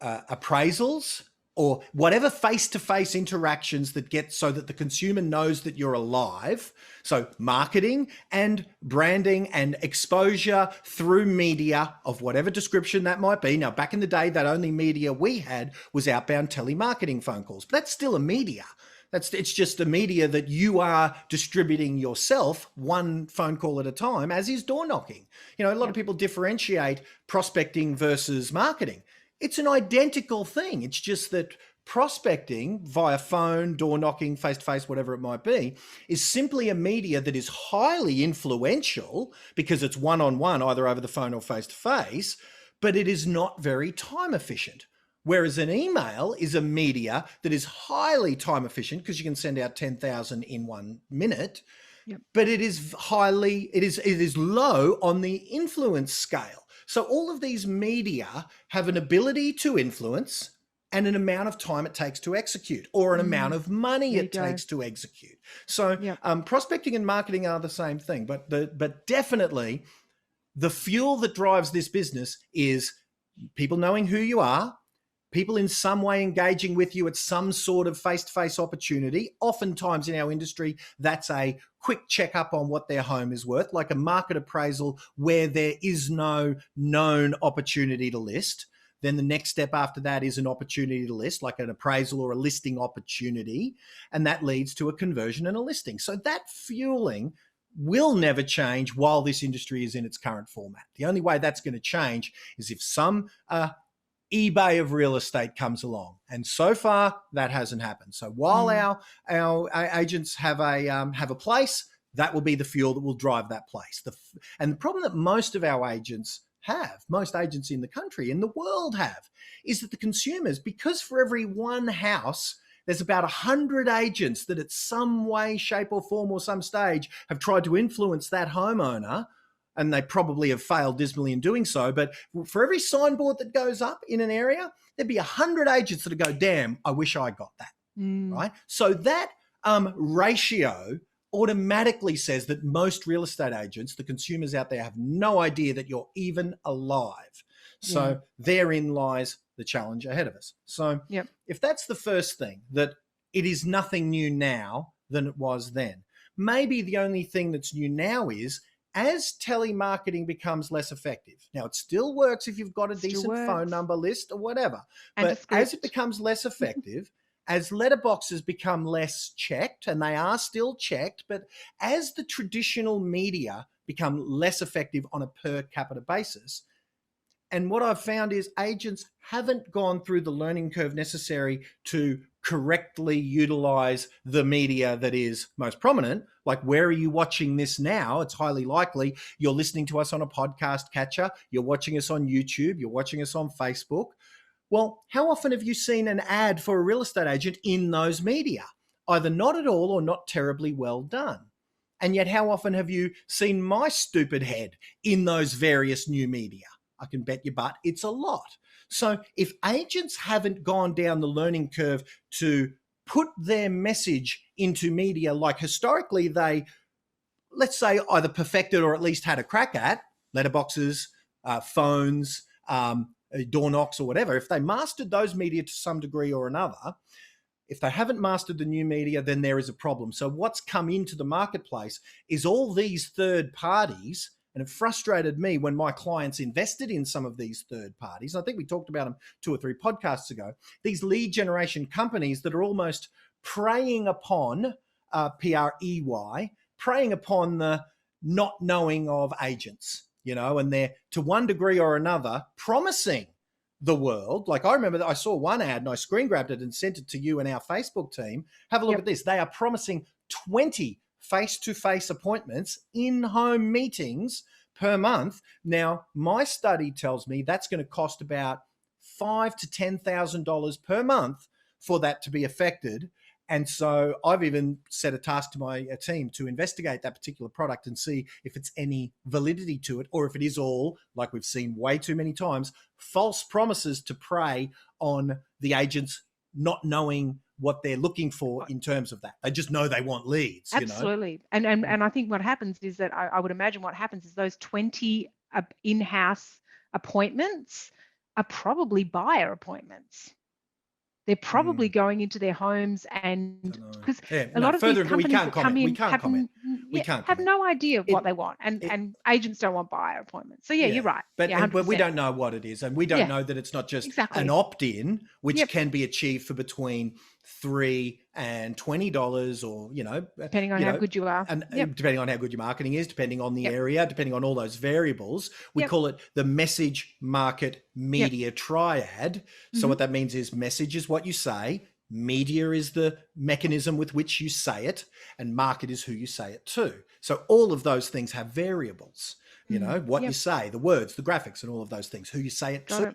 appraisals, or whatever face-to-face interactions that get so that the consumer knows that you're alive. So marketing and branding and exposure through media of whatever description that might be. Now, back in the day, that only media we had was outbound telemarketing phone calls. But that's still a media. It's just a media that you are distributing yourself, one phone call at a time, as is door knocking. A lot of people differentiate prospecting versus marketing. It's an identical thing. It's just that prospecting via phone, door knocking, face-to-face, whatever it might be, is simply a media that is highly influential because it's one-on-one, either over the phone or face-to-face, but it is not very time efficient. Whereas an email is a media that is highly time efficient because you can send out 10,000 in 1 minute, but it is low on the influence scale. So all of these media have an ability to influence and an amount of time it takes to execute, or an amount of money it takes to execute. So prospecting and marketing are the same thing, but definitely the fuel that drives this business is people knowing who you are, people in some way engaging with you at some sort of face-to-face opportunity. Oftentimes in our industry, that's a quick checkup on what their home is worth, like a market appraisal where there is no known opportunity to list. Then the next step after that is an opportunity to list, like an appraisal or a listing opportunity. And that leads to a conversion and a listing. So that fueling will never change while this industry is in its current format. The only way that's going to change is if some eBay of real estate comes along, and so far that hasn't happened. So while our agents have a place, that will be the fuel that will drive that place. And the problem that most of our agents have, most agents in the country, in the world have, is that the consumers, because for every one house, there's about 100 agents that at some way, shape or form or some stage have tried to influence that homeowner, and they probably have failed dismally in doing so. But for every signboard that goes up in an area, there'd be 100 agents that go, damn, I wish I got that, right? So that ratio automatically says that most real estate agents, the consumers out there, have no idea that you're even alive. So therein lies the challenge ahead of us. So if that's the first thing, that it is nothing new now than it was then, maybe the only thing that's new now is as telemarketing becomes less effective. Now, it still works if you've got a decent phone number list or whatever, but as it becomes less effective, as letterboxes become less checked, and they are still checked, but as the traditional media become less effective on a per capita basis, and what I've found is agents haven't gone through the learning curve necessary to correctly utilize the media that is most prominent. Like, where are you watching this now? It's highly likely you're listening to us on a podcast catcher, you're watching us on YouTube, you're watching us on Facebook. Well, how often have you seen an ad for a real estate agent in those media? Either not at all or not terribly well done. And yet, how often have you seen my stupid head in those various new media? I can bet your butt it's a lot. So if agents haven't gone down the learning curve to put their message into media like historically they, let's say, either perfected or at least had a crack at, letterboxes, phones, door knocks or whatever, if they mastered those media to some degree or another, if they haven't mastered the new media, then there is a problem. So what's come into the marketplace is all these third parties. And it frustrated me when my clients invested in some of these third parties. I think we talked about them 2 or 3 podcasts ago. These lead generation companies that are almost preying upon PREY, preying upon the not knowing of agents, and they're to one degree or another promising the world. Like, I remember that I saw one ad and I screen grabbed it and sent it to you and our Facebook team. Have a look at this. They are promising 20 face-to-face appointments, in-home meetings per month. Now, my study tells me that's going to cost about $5,000 to $10,000 per month for that to be affected. And so I've even set a task to my team to investigate that particular product and see if it's any validity to it, or if it is all, like we've seen way too many times, false promises to prey on the agents not knowing what they're looking for in terms of that. They just know they want leads. Absolutely. And I think what happens is that I would imagine what happens is those 20 in-house appointments are probably buyer appointments. They're probably going into their homes, and because a lot of these companies that come in have no idea what they want, and agents don't want buyer appointments. So you're right. But we don't know what it is, and we don't know that it's not just an opt-in, which can be achieved for between $3 and $20, or depending on how good you are, and depending on how good your marketing is, depending on the area, depending on all those variables. We call it the message, market, media triad. So what that means is message is what you say, media is the mechanism with which you say it, and market is who you say it to. So all of those things have variables. What you say, the words, the graphics, and all of those things, who you say it to.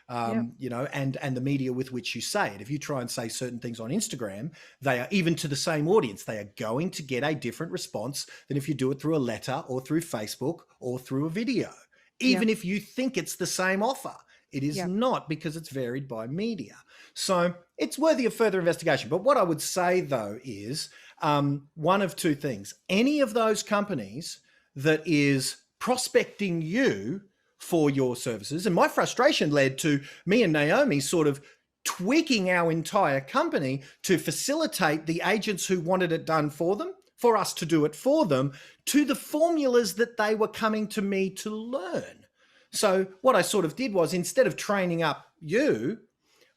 And the media with which you say it. If you try and say certain things on Instagram, they are, even to the same audience, they are going to get a different response than if you do it through a letter or through Facebook or through a video. Even if you think it's the same offer, it is not, because it's varied by media. So it's worthy of further investigation. But what I would say, though, is one of 2 things. Any of those companies that is prospecting you for your services. And my frustration led to me and Naomi sort of tweaking our entire company to facilitate the agents who wanted it done for them, for us to do it for them, to the formulas that they were coming to me to learn. So what I sort of did was, instead of training up you,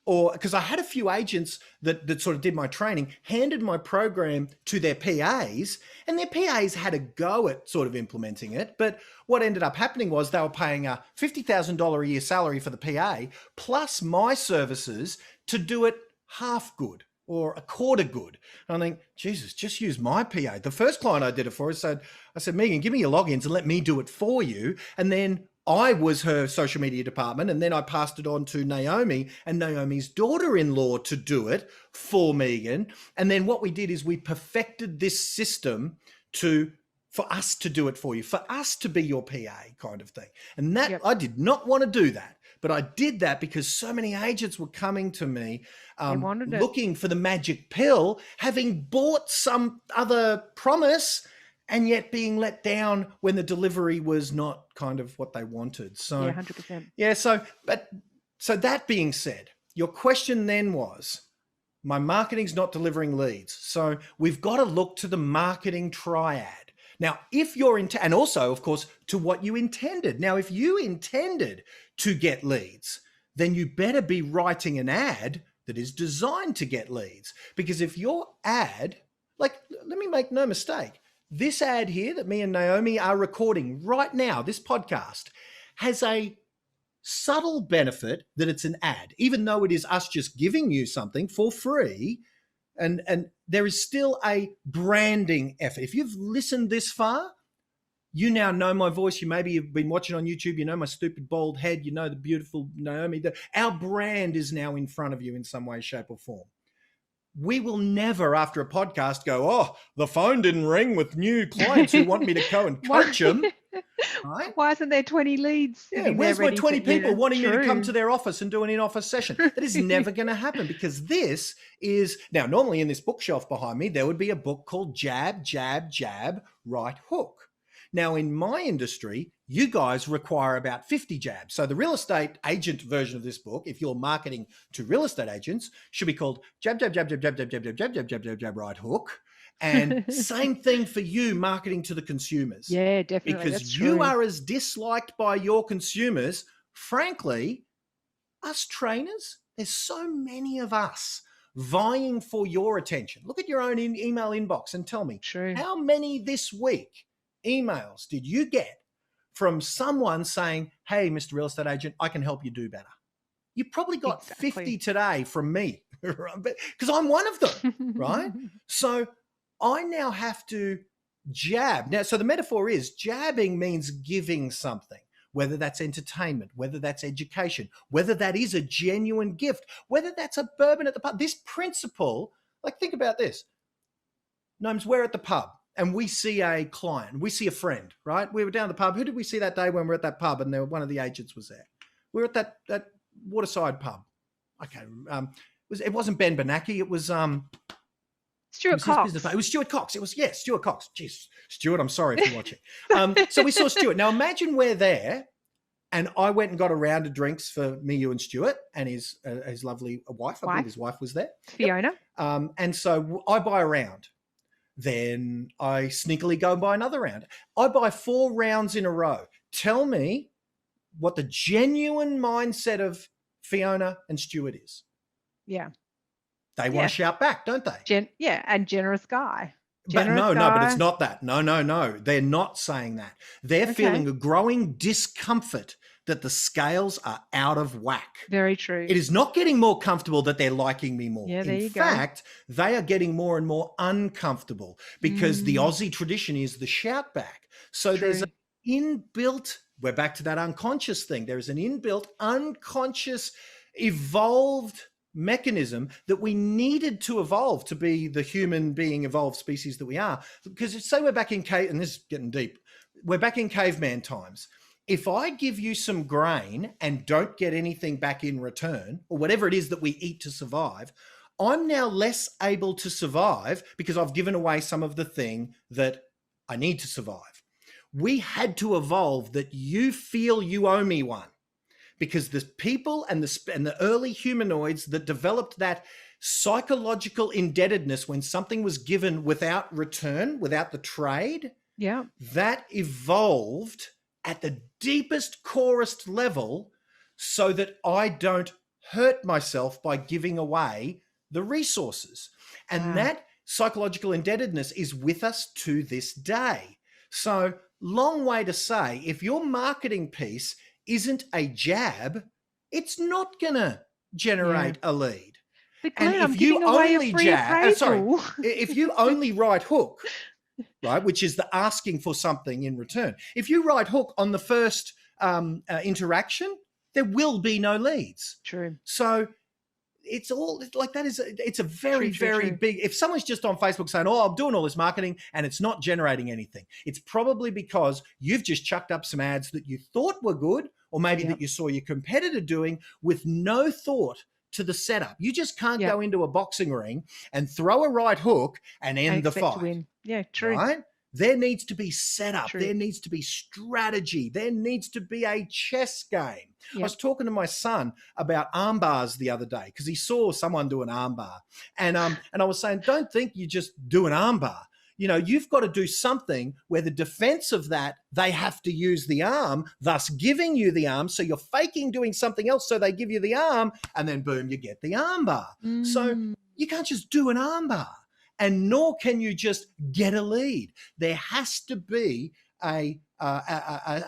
or because I had a few agents that sort of did my training, handed my program to their PAs, and their PAs had a go at sort of implementing it. But what ended up happening was they were paying a $50,000 a year salary for the PA, plus my services to do it half good or a quarter good. And I think, Jesus, just use my PA. The first client I did it for, I said, Megan, give me your logins and let me do it for you. And then I was her social media department, and then I passed it on to Naomi and Naomi's daughter-in-law to do it for Megan. And then what we did is we perfected this system for us to do it for you, for us to be your PA kind of thing. And that, I did not want to do that, but I did that because so many agents were coming to me looking for the magic pill, having bought some other promise, and yet being let down when the delivery was not kind of what they wanted. So, 100%. Yeah. So that being said, your question then was, my marketing's not delivering leads. So we've got to look to the marketing triad. Now, if you're and also, of course, to what you intended. Now, if you intended to get leads, then you better be writing an ad that is designed to get leads. Because if your ad, like, let me make no mistake, this ad here that me and Naomi are recording right now, this podcast, has a subtle benefit that it's an ad, even though it is us just giving you something for free. And there is still a branding effort. If you've listened this far, you now know my voice. You maybe have been watching on YouTube. You know my stupid bald head. You know the beautiful Naomi. Our brand is now in front of you in some way, shape, or form. We will never, after a podcast, go, oh, the phone didn't ring with new clients who want me to go and coach them. Right? Why isn't there 20 leads? Yeah, where's my 20 people wanting me to come to their office and do an in-office session? That is never going to happen, because this is, now normally in this bookshelf behind me, there would be a book called Jab, Jab, Jab, Right Hook. Now, in my industry, you guys require about 50 jabs. So the real estate agent version of this book, if you're marketing to real estate agents, should be called Jab, Jab, Jab, Jab, Jab, Jab, Jab, Jab, Jab, Jab, Jab, Jab, Jab, Right Hook. And same thing for you marketing to the consumers. Yeah, definitely. Because you are as disliked by your consumers. Frankly, us trainers, there's so many of us vying for your attention. Look at your own email inbox and tell me, how many this week emails did you get from someone saying, hey, Mr. Real Estate Agent, I can help you do better? You probably got 50 today from me, because I'm one of them, right? So I now have to jab. Now, so the metaphor is jabbing means giving something, whether that's entertainment, whether that's education, whether that is a genuine gift, whether that's a bourbon at the pub. This principle, like, think about this. Gnomes, we're at the pub and we see a client, we see a friend, right? We were down the pub. Who did we see that day when we were at that pub and one of the agents was there? We were at that waterside pub. Okay. It wasn't Ben Bernanke. It was Stuart Cox. It was Stuart Cox. It was, yes, Stuart Cox. Jeez, Stuart, I'm sorry if you're watching. So we saw Stuart. Now imagine we're there, and I went and got a round of drinks for me, you, and Stuart, and his lovely wife. I believe his wife was there. Fiona. Yep. And so I buy a round. Then I sneakily go and buy another round. I buy 4 rounds in a row. Tell me what the genuine mindset of Fiona and Stuart is. Yeah. They want to shout back, don't they? And generous guy. But it's not that. No. They're not saying that. They're feeling a growing discomfort that the scales are out of whack. Very true. It is not getting more comfortable that they're liking me more. Yeah, there In fact, they are getting more and more uncomfortable because the Aussie tradition is the shout back. So there's an inbuilt, we're back to that unconscious thing. There is an inbuilt, unconscious, evolved mechanism that we needed to evolve to be the human being evolved species that we are. Because say we're back in cave, and this is getting deep, we're back in caveman times. If I give you some grain and don't get anything back in return, or whatever it is that we eat to survive, I'm now less able to survive because I've given away some of the thing that I need to survive. We had to evolve that you feel you owe me one. Because the people and the early humanoids that developed that psychological indebtedness when something was given without return, without the trade, that evolved at the deepest, corest level so that I don't hurt myself by giving away the resources. And Wow. that psychological indebtedness is with us to this day. So, long way to say, if your marketing piece isn't a jab, it's not going to generate a lead. But And Glenn, I'm if you giving away a only free jab, appraisal. if you only write hook, right, which is the asking for something in return, if you write hook on the first interaction, there will be no leads. True. So it's all like that it's a very, True. very big, if someone's just on Facebook saying, oh, I'm doing all this marketing and it's not generating anything, it's probably because you've just chucked up some ads that you thought were good, or maybe that you saw your competitor doing with no thought to the setup. You just can't go into a boxing ring and throw a right hook and end the fight. To win. Yeah, true. Right? There needs to be setup. True. There needs to be strategy. There needs to be a chess game. I was talking to my son about arm bars the other day because he saw someone do an arm bar. And I was saying, don't think you just do an arm bar. You know, you've got to do something where the defense of that, they have to use the arm, thus giving you the arm. So you're faking doing something else. So they give you the arm and then boom, you get the arm bar. So you can't just do an arm bar, and nor can you just get a lead. There has to be a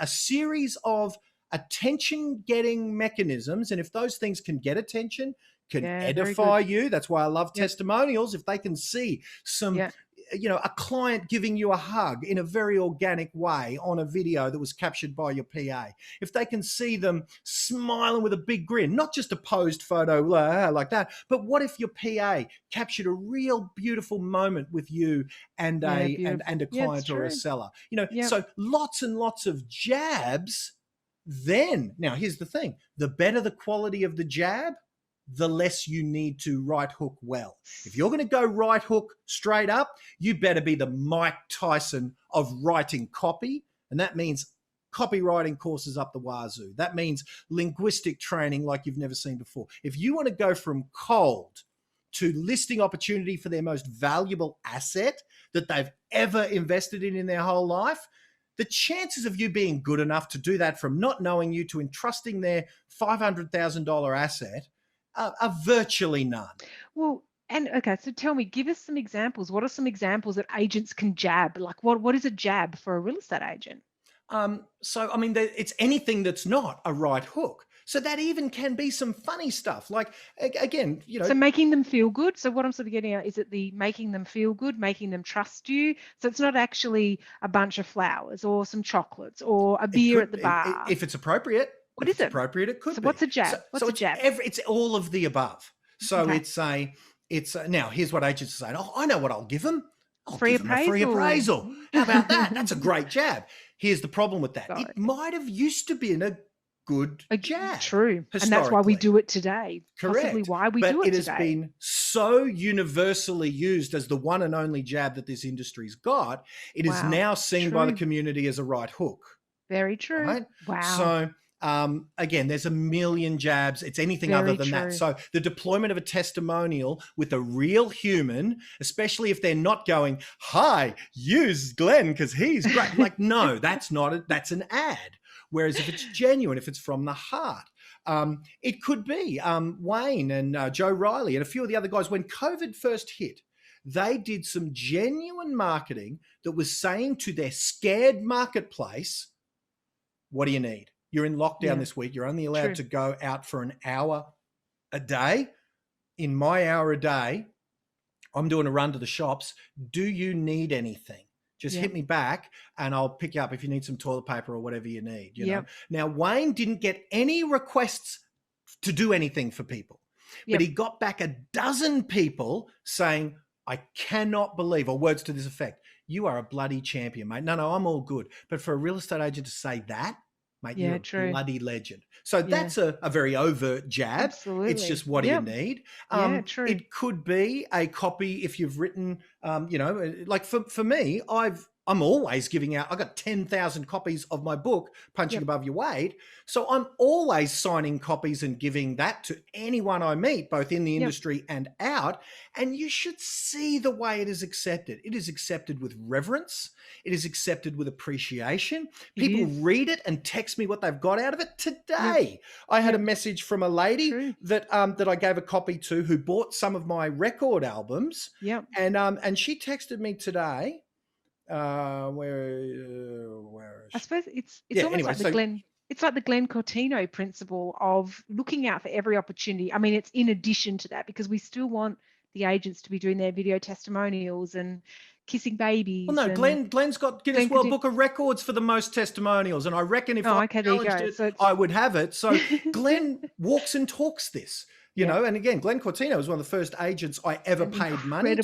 series of attention getting mechanisms. And if those things can get attention, can edify you. That's why I love testimonials. If they can see some, you know, a client giving you a hug in a very organic way on a video that was captured by your PA, if they can see them smiling with a big grin, not just a posed photo like that, but what if your PA captured a real beautiful moment with you and a client or a seller? You know, so lots and lots of jabs. Then, now here's the thing, the better the quality of the jab, the less you need to right hook well. If you're going to go right hook straight up, you better be the Mike Tyson of writing copy. And that means copywriting courses up the wazoo. That means linguistic training like you've never seen before. If you want to go from cold to listing opportunity for their most valuable asset that they've ever invested in their whole life, the chances of you being good enough to do that from not knowing you to entrusting their $500,000 asset are virtually none. Well, and okay, so tell me, give us some examples. What are some examples that agents can jab? Like what is a jab for a real estate agent? So, I mean, it's anything that's not a right hook. So that even can be some funny stuff. Like, again, you know. So making them feel good. So what I'm sort of getting at, is it the making them feel good, making them trust you? So it's not actually a bunch of flowers or some chocolates or a beer at the bar. If it's appropriate. What is it? Appropriate, it could be. So what's a jab? What's a jab? It's all of the above. So it's now here's what agents are saying. Oh, I know what I'll give them. I'll give them a free appraisal. How about that? That's a great jab. Here's the problem with that. It might have used to be a good jab. True. And that's why we do it today. Correct. Possibly why we do it today. But it has been so universally used as the one and only jab that this industry's got. It is now seen by the community as a right hook. Very true. Right? Wow. So again, there's a million jabs. It's anything other than that. So the deployment of a testimonial with a real human, especially if they're not going, hi, use Glenn because he's great. Like, no, that's not that's an ad. Whereas if it's genuine, if it's from the heart, it could be Wayne and Joe Riley and a few of the other guys. When COVID first hit, they did some genuine marketing that was saying to their scared marketplace, what do you need? You're in lockdown this week. You're only allowed to go out for an hour a day. In my hour a day, I'm doing a run to the shops. Do you need anything? Just hit me back and I'll pick you up if you need some toilet paper or whatever you need. You know? Now, Wayne didn't get any requests to do anything for people, but he got back a dozen people saying, I cannot believe, or words to this effect, you are a bloody champion, mate. No, I'm all good. But for a real estate agent to say that, mate, you're a bloody legend. So that's a very overt jab. Absolutely. It's just what do you need? It could be a copy if you've written, you know, like for me, I've I'm always giving out. I got 10,000 copies of my book, Punching Yep. Above Your Weight. So I'm always signing copies and giving that to anyone I meet, both in the Yep. industry and out. And you should see the way it is accepted. It is accepted with reverence. It is accepted with appreciation. People read it and text me what they've got out of it. Today, I had a message from a lady that that I gave a copy to, who bought some of my record albums. Yep. And she texted me today. Where is I she? suppose it's almost anyway, like it's like the Glenn Cortino principle of looking out for every opportunity. I mean, it's in addition to that, because we still want the agents to be doing their video testimonials and kissing babies. Well, no, Glenn's got Guinness World Book of Records for the most testimonials, and I reckon if I challenged it, so I would have it. So Glenn walks and talks this. You know, and again, Glenn Cortino was one of the first agents I ever paid money to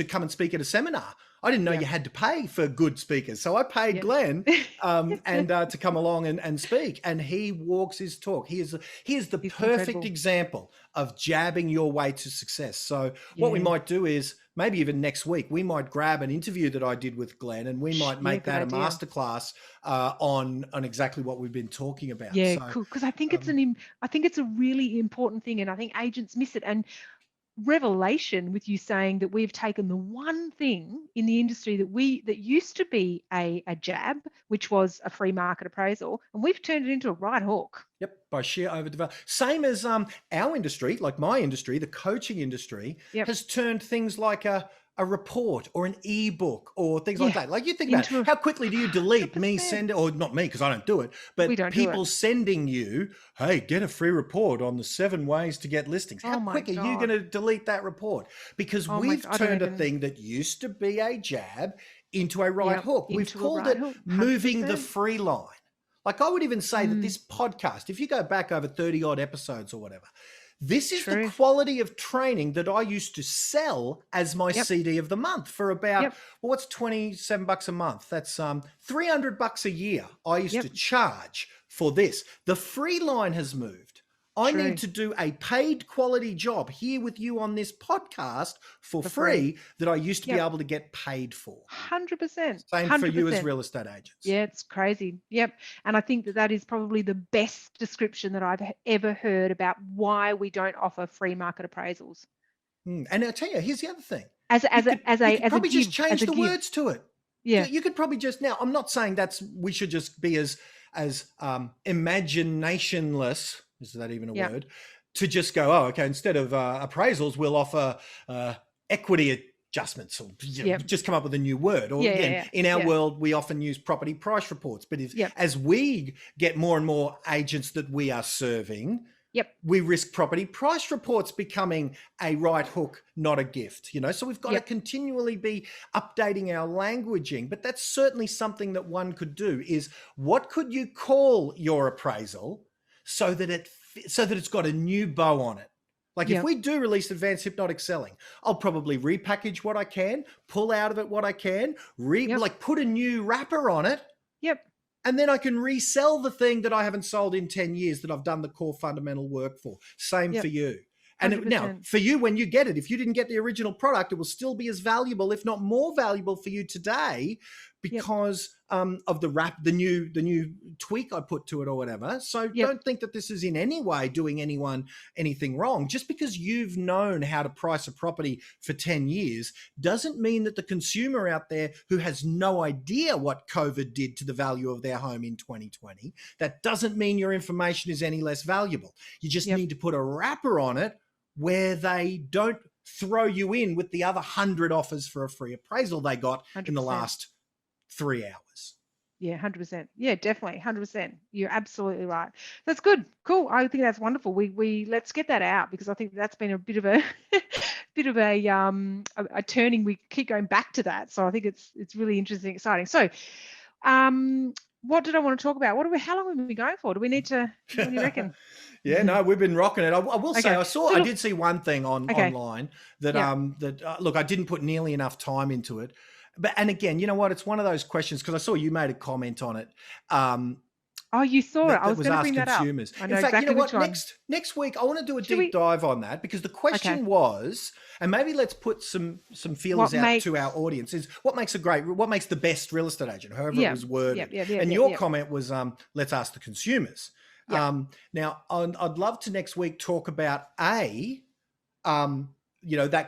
come and speak at a seminar. I didn't know you had to pay for good speakers. So I paid Glenn and to come along and speak. And he walks his talk. He is the perfect example of jabbing your way to success. So what we might do is maybe even next week, we might grab an interview that I did with Glenn, and we might make that a masterclass on exactly what we've been talking about. Yeah, so, cool. Because I think it's a really important thing, and I think agents miss it. And revelation with you saying that we've taken the one thing in the industry that used to be a jab, which was a free market appraisal, and we've turned it into a right hook. Yep, by sheer overdevelopment. Same as our industry, like my industry, the coaching industry, has turned things like a report or an ebook or things like that. Like, you think about how quickly do you delete 100%. Me send it, or not me, because I don't do it, but people sending you, hey, get a free report on the 7 ways to get listings. How quick are you going to delete that report? Because we've turned a thing that used to be a jab into a right hook. We've called it moving the free line. Like, I would even say that this podcast, if you go back over 30 odd episodes or whatever, this is the quality of training that I used to sell as my CD of the month for about, well, what's $27 a month? That's $300 a year I used to charge for this. The free line has moved. I need to do a paid quality job here with you on this podcast for free that I used to be able to get paid for. 100%. Same 100%. for you as real estate agents. Yeah, it's crazy. Yep. And I think that is probably the best description that I've ever heard about why we don't offer free market appraisals. And I'll tell you, here's the other thing. You could probably just change the words to it. Yeah. You could probably just, now, I'm not saying we should just be as imaginationless, is that even a word, to just go, oh, okay, instead of appraisals, we'll offer equity adjustments, or just come up with a new word. Or in our world, we often use property price reports. But as we get more and more agents that we are serving, we risk property price reports becoming a right hook, not a gift. So we've got to continually be updating our languaging. But that's certainly something that one could do, is what could you call your appraisal so that it's got a new bow on it? Like, if we do release advanced hypnotic selling, I'll probably repackage what I can, pull out of it what I can, like put a new wrapper on it. And then I can resell the thing that I haven't sold in 10 years that I've done the core fundamental work for. Same for you. And now, for you, when you get it, if you didn't get the original product, it will still be as valuable, if not more valuable for you today, because of the new tweak I put to it or whatever. So don't think that this is in any way doing anyone anything wrong. Just because you've known how to price a property for 10 years doesn't mean that the consumer out there who has no idea what COVID did to the value of their home in 2020, that doesn't mean your information is any less valuable. You just need to put a wrapper on it where they don't throw you in with the other 100 offers for a free appraisal they got 100%. In the last 3 hours. Yeah, 100%. Yeah, definitely, 100%. You're absolutely right. That's good. Cool. I think that's wonderful. We let's get that out, because I think that's been a bit of a a turning. We keep going back to that, so I think it's really interesting, exciting. So, what did I want to talk about? How long have we been going for? Do we need to? What do you reckon? Yeah, no, we've been rocking it. I will say, I did see one thing online that look, I didn't put nearly enough time into it. And again, you know what? It's one of those questions, because I saw you made a comment on it. Oh, you saw it. I that was was going to bring asked that up. consumers. I In know fact, you know exactly what? which one. Next week I want to do a Should deep we? dive on that, because the Okay. question was, and maybe let's put some What feelers out to our makes? audience, is what makes the best real estate agent, however it Yeah. was worded. Yep. Yep. Yep. And Yep. your Yep. comment was, let's ask the consumers. Yep. Now, I'd love to next week talk about that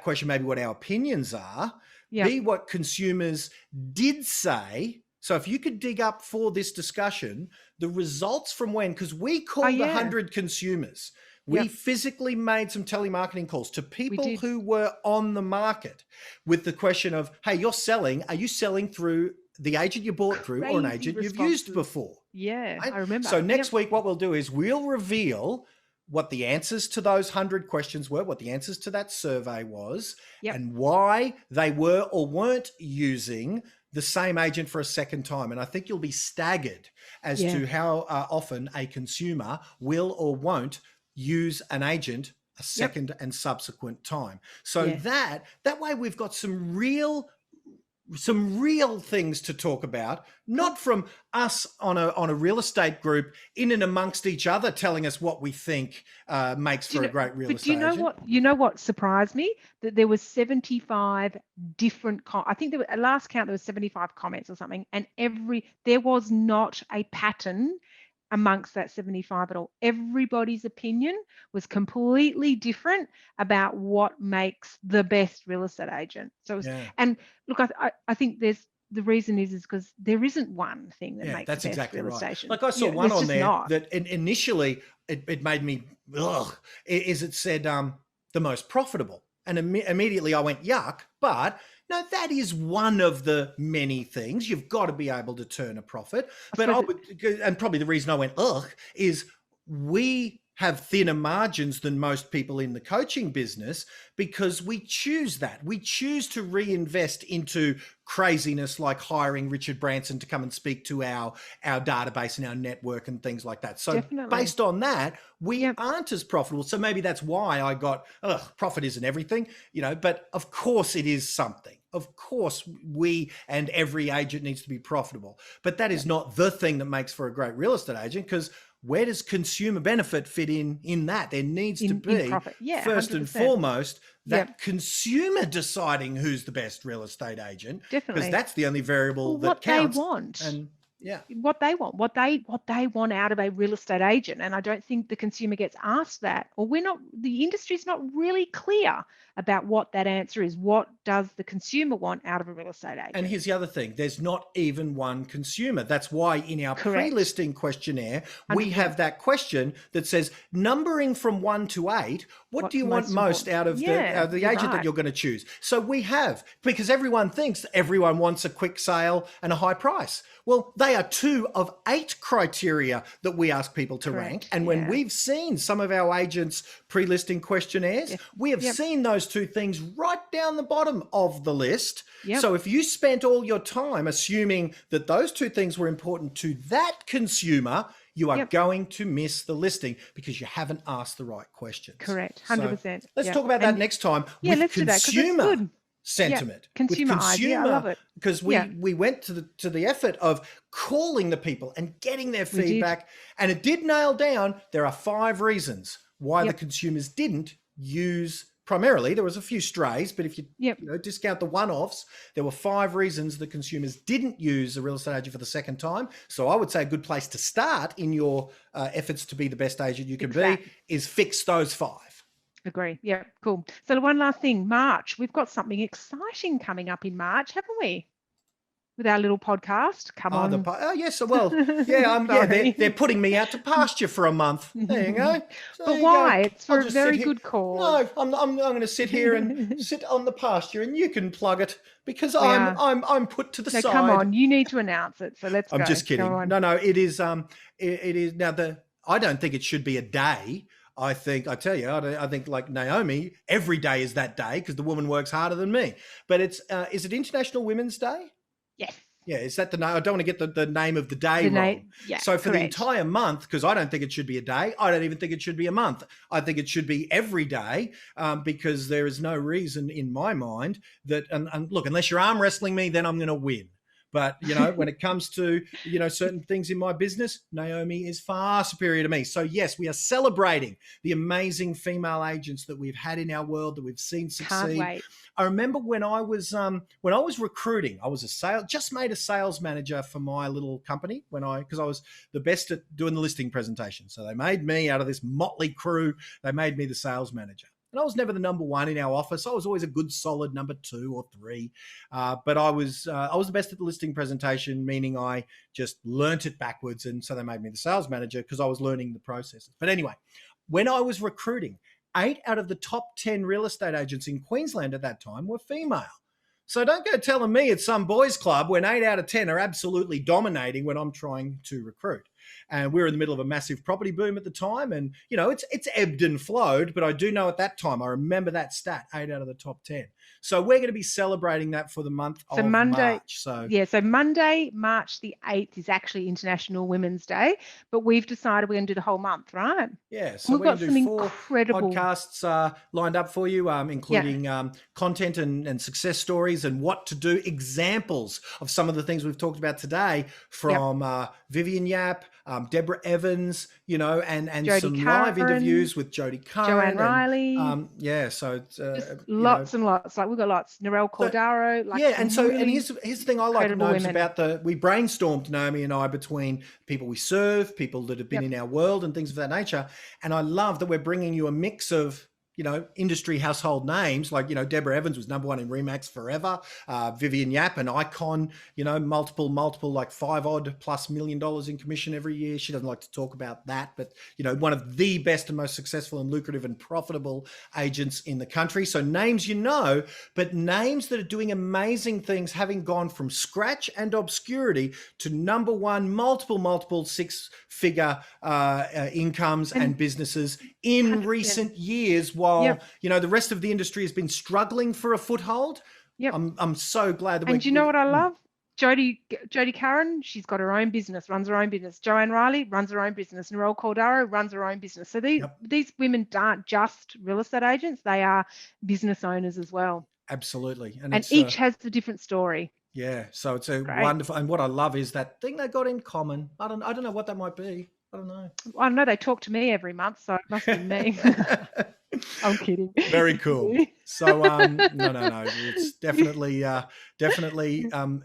question, maybe what our opinions are, Yep. B, what consumers did say. So if you could dig up for this discussion, the results from when, because we Oh, called yeah. 100 consumers. We Yep. physically made some telemarketing calls to We people did. who were on the market with the question of, hey, are you selling through the agent you bought through or an Crazy agent you've used responses. before? Yeah, Right? I remember. So Yep. next week, what we'll do is we'll reveal what the answers to those 100 questions were, what the answers to that survey was, Yep. and why they were or weren't using the same agent for a second time. And I think you'll be staggered as Yeah. to how often a consumer will or won't use an agent a Yep. second and subsequent time. So Yeah. that way we've got some real things to talk about, not from us on a real estate group in and amongst each other telling us what we think makes for a great real estate But agent. you know what surprised me? That there was 75 different I think at last count there was 75 comments or something, and there was not a pattern amongst that 75 at all. Everybody's opinion was completely different about what makes the best real estate agent. So and look, I think the reason is because there isn't one thing that makes that's the best exactly real right. estate agent. Like I saw one on there not. that initially it made me it said the most profitable, and immediately I went yuck. But no, that is one of the many things. You've got to be able to turn a profit. And probably the reason I went ugh is we have thinner margins than most people in the coaching business, because we choose that. We choose to reinvest into craziness like hiring Richard Branson to come and speak to our database and our network and things like that. So based on that, we aren't as profitable. So maybe that's why I got, profit isn't everything, but of course it is something. Of course, we and every agent needs to be profitable, but that is not the thing that makes for a great real estate agent, because where does consumer benefit fit in that? There needs to be, first 100%. And foremost, that consumer deciding who's the best real estate agent, because that's the only variable that counts. They want. And what they want out of a real estate agent. And I don't think the consumer gets asked that, or the industry's not really clear about what that answer is. What does the consumer want out of a real estate agent? And here's the other thing, there's not even one consumer. That's why in our pre-listing questionnaire, we have that question that says, numbering from 1 to 8, what do you want most out of the agent that you're going to choose? So we have, because everyone thinks everyone wants a quick sale and a high price. Well, they are 2 of 8 criteria that we ask people to rank. And when we've seen some of our agents' pre-listing questionnaires, we have seen those 2 things right down the bottom of the list. So if you spent all your time assuming that those 2 things were important to that consumer, you are going to miss the listing because you haven't asked the right questions. Correct, 100%. So let's talk about that next time with consumer sentiment, consumer idea. I love it, because we went to the effort of calling the people and getting their feedback, and it did nail down there are 5 reasons why the consumers didn't use. Primarily, there was a few strays, but if you, discount the one-offs, there were 5 reasons the consumers didn't use a real estate agent for the second time. So I would say a good place to start in your efforts to be the best agent you can be is fix those 5. Agree. Yeah, cool. So one last thing, March. We've got something exciting coming up in March, haven't we? With our little podcast. Come on. Yes. Well, they're putting me out to pasture for a month. There you go. So but why? It's for a very good cause. No, I'm going to sit here and sit on the pasture, and you can plug it because I'm put to the side. Come on, you need to announce it. So let's go. I'm just kidding. No, it is. It is now. I don't think it should be a day. I think like Naomi, every day is that day because the woman works harder than me. But is it International Women's Day? Yes. Yeah, is that I don't want to get the name of the day wrong. So for the entire month, because I don't think it should be a day. I don't even think it should be a month. I think it should be every day because there is no reason in my mind that, and look, unless you're arm wrestling me, then I'm going to win. But, you know, when it comes to, you know, certain things in my business, Naomi is far superior to me. So yes, we are celebrating the amazing female agents that we've had in our world, that we've seen succeed. Can't wait. I remember when I was recruiting, I was just made a sales manager for my little company because I was the best at doing the listing presentation. So they made me, out of this motley crew, they made me the sales manager. And I was never the number one in our office. I was always a good, solid number 2 or 3. But I was the best at the listing presentation, meaning I just learnt it backwards. And so they made me the sales manager because I was learning the processes. But anyway, when I was recruiting, 8 out of the top 10 real estate agents in Queensland at that time were female. So don't go telling me it's some boys club when 8 out of 10 are absolutely dominating when I'm trying to recruit. And we were in the middle of a massive property boom at the time. And, you know, it's ebbed and flowed. But I do know at that time, I remember that stat, 8 out of the top 10. So we're going to be celebrating that for the month of March. So Monday, March the 8th is actually International Women's Day. But we've decided we're going to do the whole month, right? Yeah. So we've got some 4 incredible podcasts lined up for you, including content and success stories and what to do, examples of some of the things we've talked about today from Vivian Yap, Deborah Evans, you know, and some live interviews with Jodie Curran, Joanne Riley. So it's lots and lots. Like we've got lots. Narelle Cordaro. And here's the thing I like to know is about we brainstormed, Naomi and I, between people we serve, people that have been in our world and things of that nature. And I love that we're bringing you a mix of, you know, industry household names like, you know, Deborah Evans was number 1 in Remax forever. Vivian Yap, an icon, you know, multiple, like $5+ million in commission every year. She doesn't like to talk about that, but, you know, one of the best and most successful and lucrative and profitable agents in the country. So names, you know, but names that are doing amazing things, having gone from scratch and obscurity to number 1, multiple 6-figure incomes and businesses in 100%. Recent years, while you know the rest of the industry has been struggling for a foothold. I'm so glad that. And you know what I love? Jodie Curran, she's got her own business, runs her own business. Joanne Riley runs her own business. Narelle Cordaro runs her own business. So these women aren't just real estate agents; they are business owners as well. Absolutely, and each has a different story. Yeah, so it's a wonderful. And what I love is that thing they got in common. I don't know what that might be. I don't know. I know they talk to me every month, so it must be me. I'm kidding. Very cool. So no. It's definitely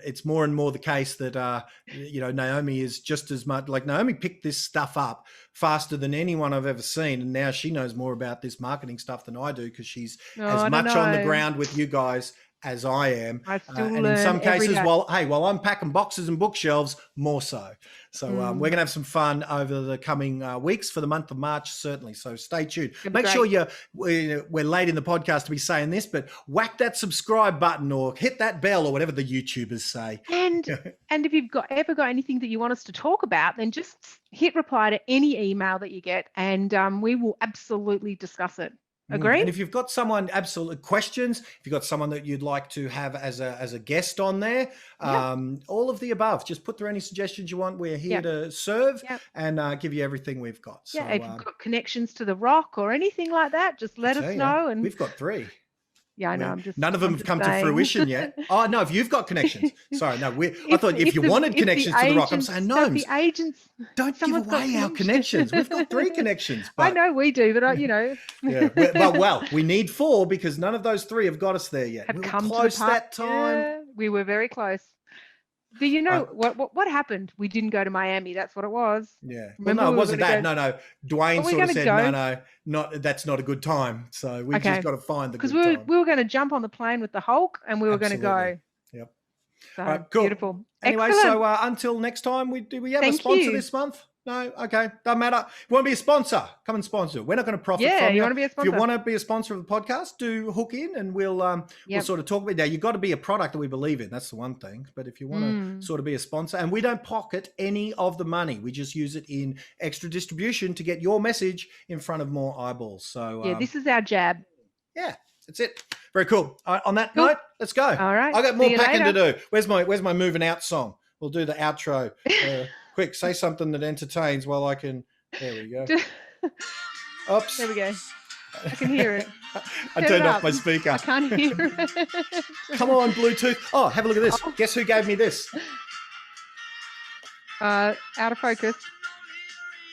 it's more and more the case that you know, Naomi is just as much like Naomi picked this stuff up faster than anyone I've ever seen, and now she knows more about this marketing stuff than I do because she's as much on the ground with you guys as I am. And in some cases, while I'm packing boxes and bookshelves, more so. So we're going to have some fun over the coming weeks for the month of March, certainly. So stay tuned. Make sure we're late in the podcast to be saying this, but whack that subscribe button or hit that bell or whatever the YouTubers say. And if you've ever got anything that you want us to talk about, then just hit reply to any email that you get, and we will absolutely discuss it. Agree? And if you've got someone absolute questions, if you've got someone that you'd like to have as a guest on there, all of the above, just put through any suggestions you want. We're here to serve and give you everything we've got. So, if you've got connections to The Rock or anything like that, just let us know. And we've got 3. Yeah, I know. None of them have come to fruition yet. Oh no, if you've got connections, sorry, no. I thought if you wanted connections to The Rock, I'm saying no. The agents, don't give away our connections. We've got 3 connections. But, I know we do, but you know. Well, we need 4 because none of those 3 have got us there yet. Have we come were close to the that time. Yeah, we were very close. Do you know what happened? We didn't go to Miami. That's what it was. Yeah. Well, no, it wasn't that. No. Dwayne sort of said, that's not a good time. So we just got to find the good time. Because we were going to jump on the plane with the Hulk and we were going to go. Yep. So, all right, cool. Beautiful. Anyway, excellent. so until next time, do we have a sponsor this month? No? Okay. Doesn't matter. You want to be a sponsor? Come and sponsor. We're not going to profit from you. You want to be a sponsor. If you want to be a sponsor of the podcast, do hook in and we'll sort of talk about it. Now, you've got to be a product that we believe in. That's the one thing. But if you want to sort of be a sponsor, and we don't pocket any of the money. We just use it in extra distribution to get your message in front of more eyeballs. So this is our jab. Yeah, that's it. Very cool. On that note, let's go. All right. I got more packing to do. Where's my moving out song? We'll do the outro. Quick, say something that entertains while I can. There we go. Oops. There we go. I can hear it. I Turn turned it off up. my speaker. I can't hear it. Come on, Bluetooth. Oh, have a look at this. Guess who gave me this? Out of focus.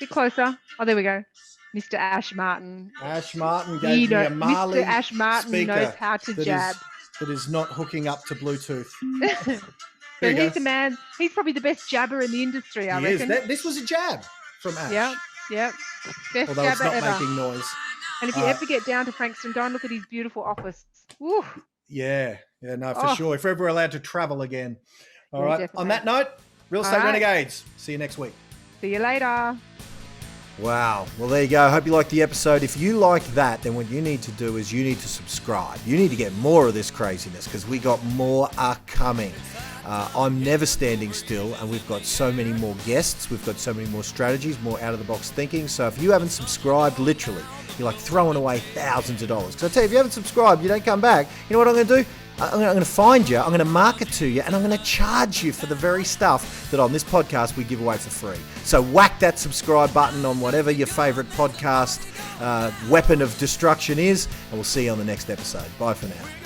Bit closer. Oh, there we go. Mr. Ash Martin. Ash Martin gave me a Marley Mr. Ash Martin speaker knows how to jab. that is not hooking up to Bluetooth. But he's the man. He's probably the best jabber in the industry, I reckon. This was a jab from Ash. Yep. Best Although jabber it's not ever. making noise. And if you ever get down to Frankston, go and look at his beautiful office. Woo. Yeah, no, for sure. If ever we're allowed to travel again. All right. Definitely. On that note, Real Estate Renegades. See you next week. See you later. Wow. Well, there you go. Hope you liked the episode. If you like that, then what you need to do is you need to subscribe. You need to get more of this craziness because we got more are coming. I'm never standing still, and we've got so many more guests. We've got so many more strategies, more out-of-the-box thinking. So if you haven't subscribed, literally, you're like throwing away thousands of dollars. Because I tell you, if you haven't subscribed, you don't come back. You know what I'm going to do? I'm going to find you, I'm going to market to you, and I'm going to charge you for the very stuff that on this podcast we give away for free. So whack that subscribe button on whatever your favorite podcast weapon of destruction is, and we'll see you on the next episode. Bye for now.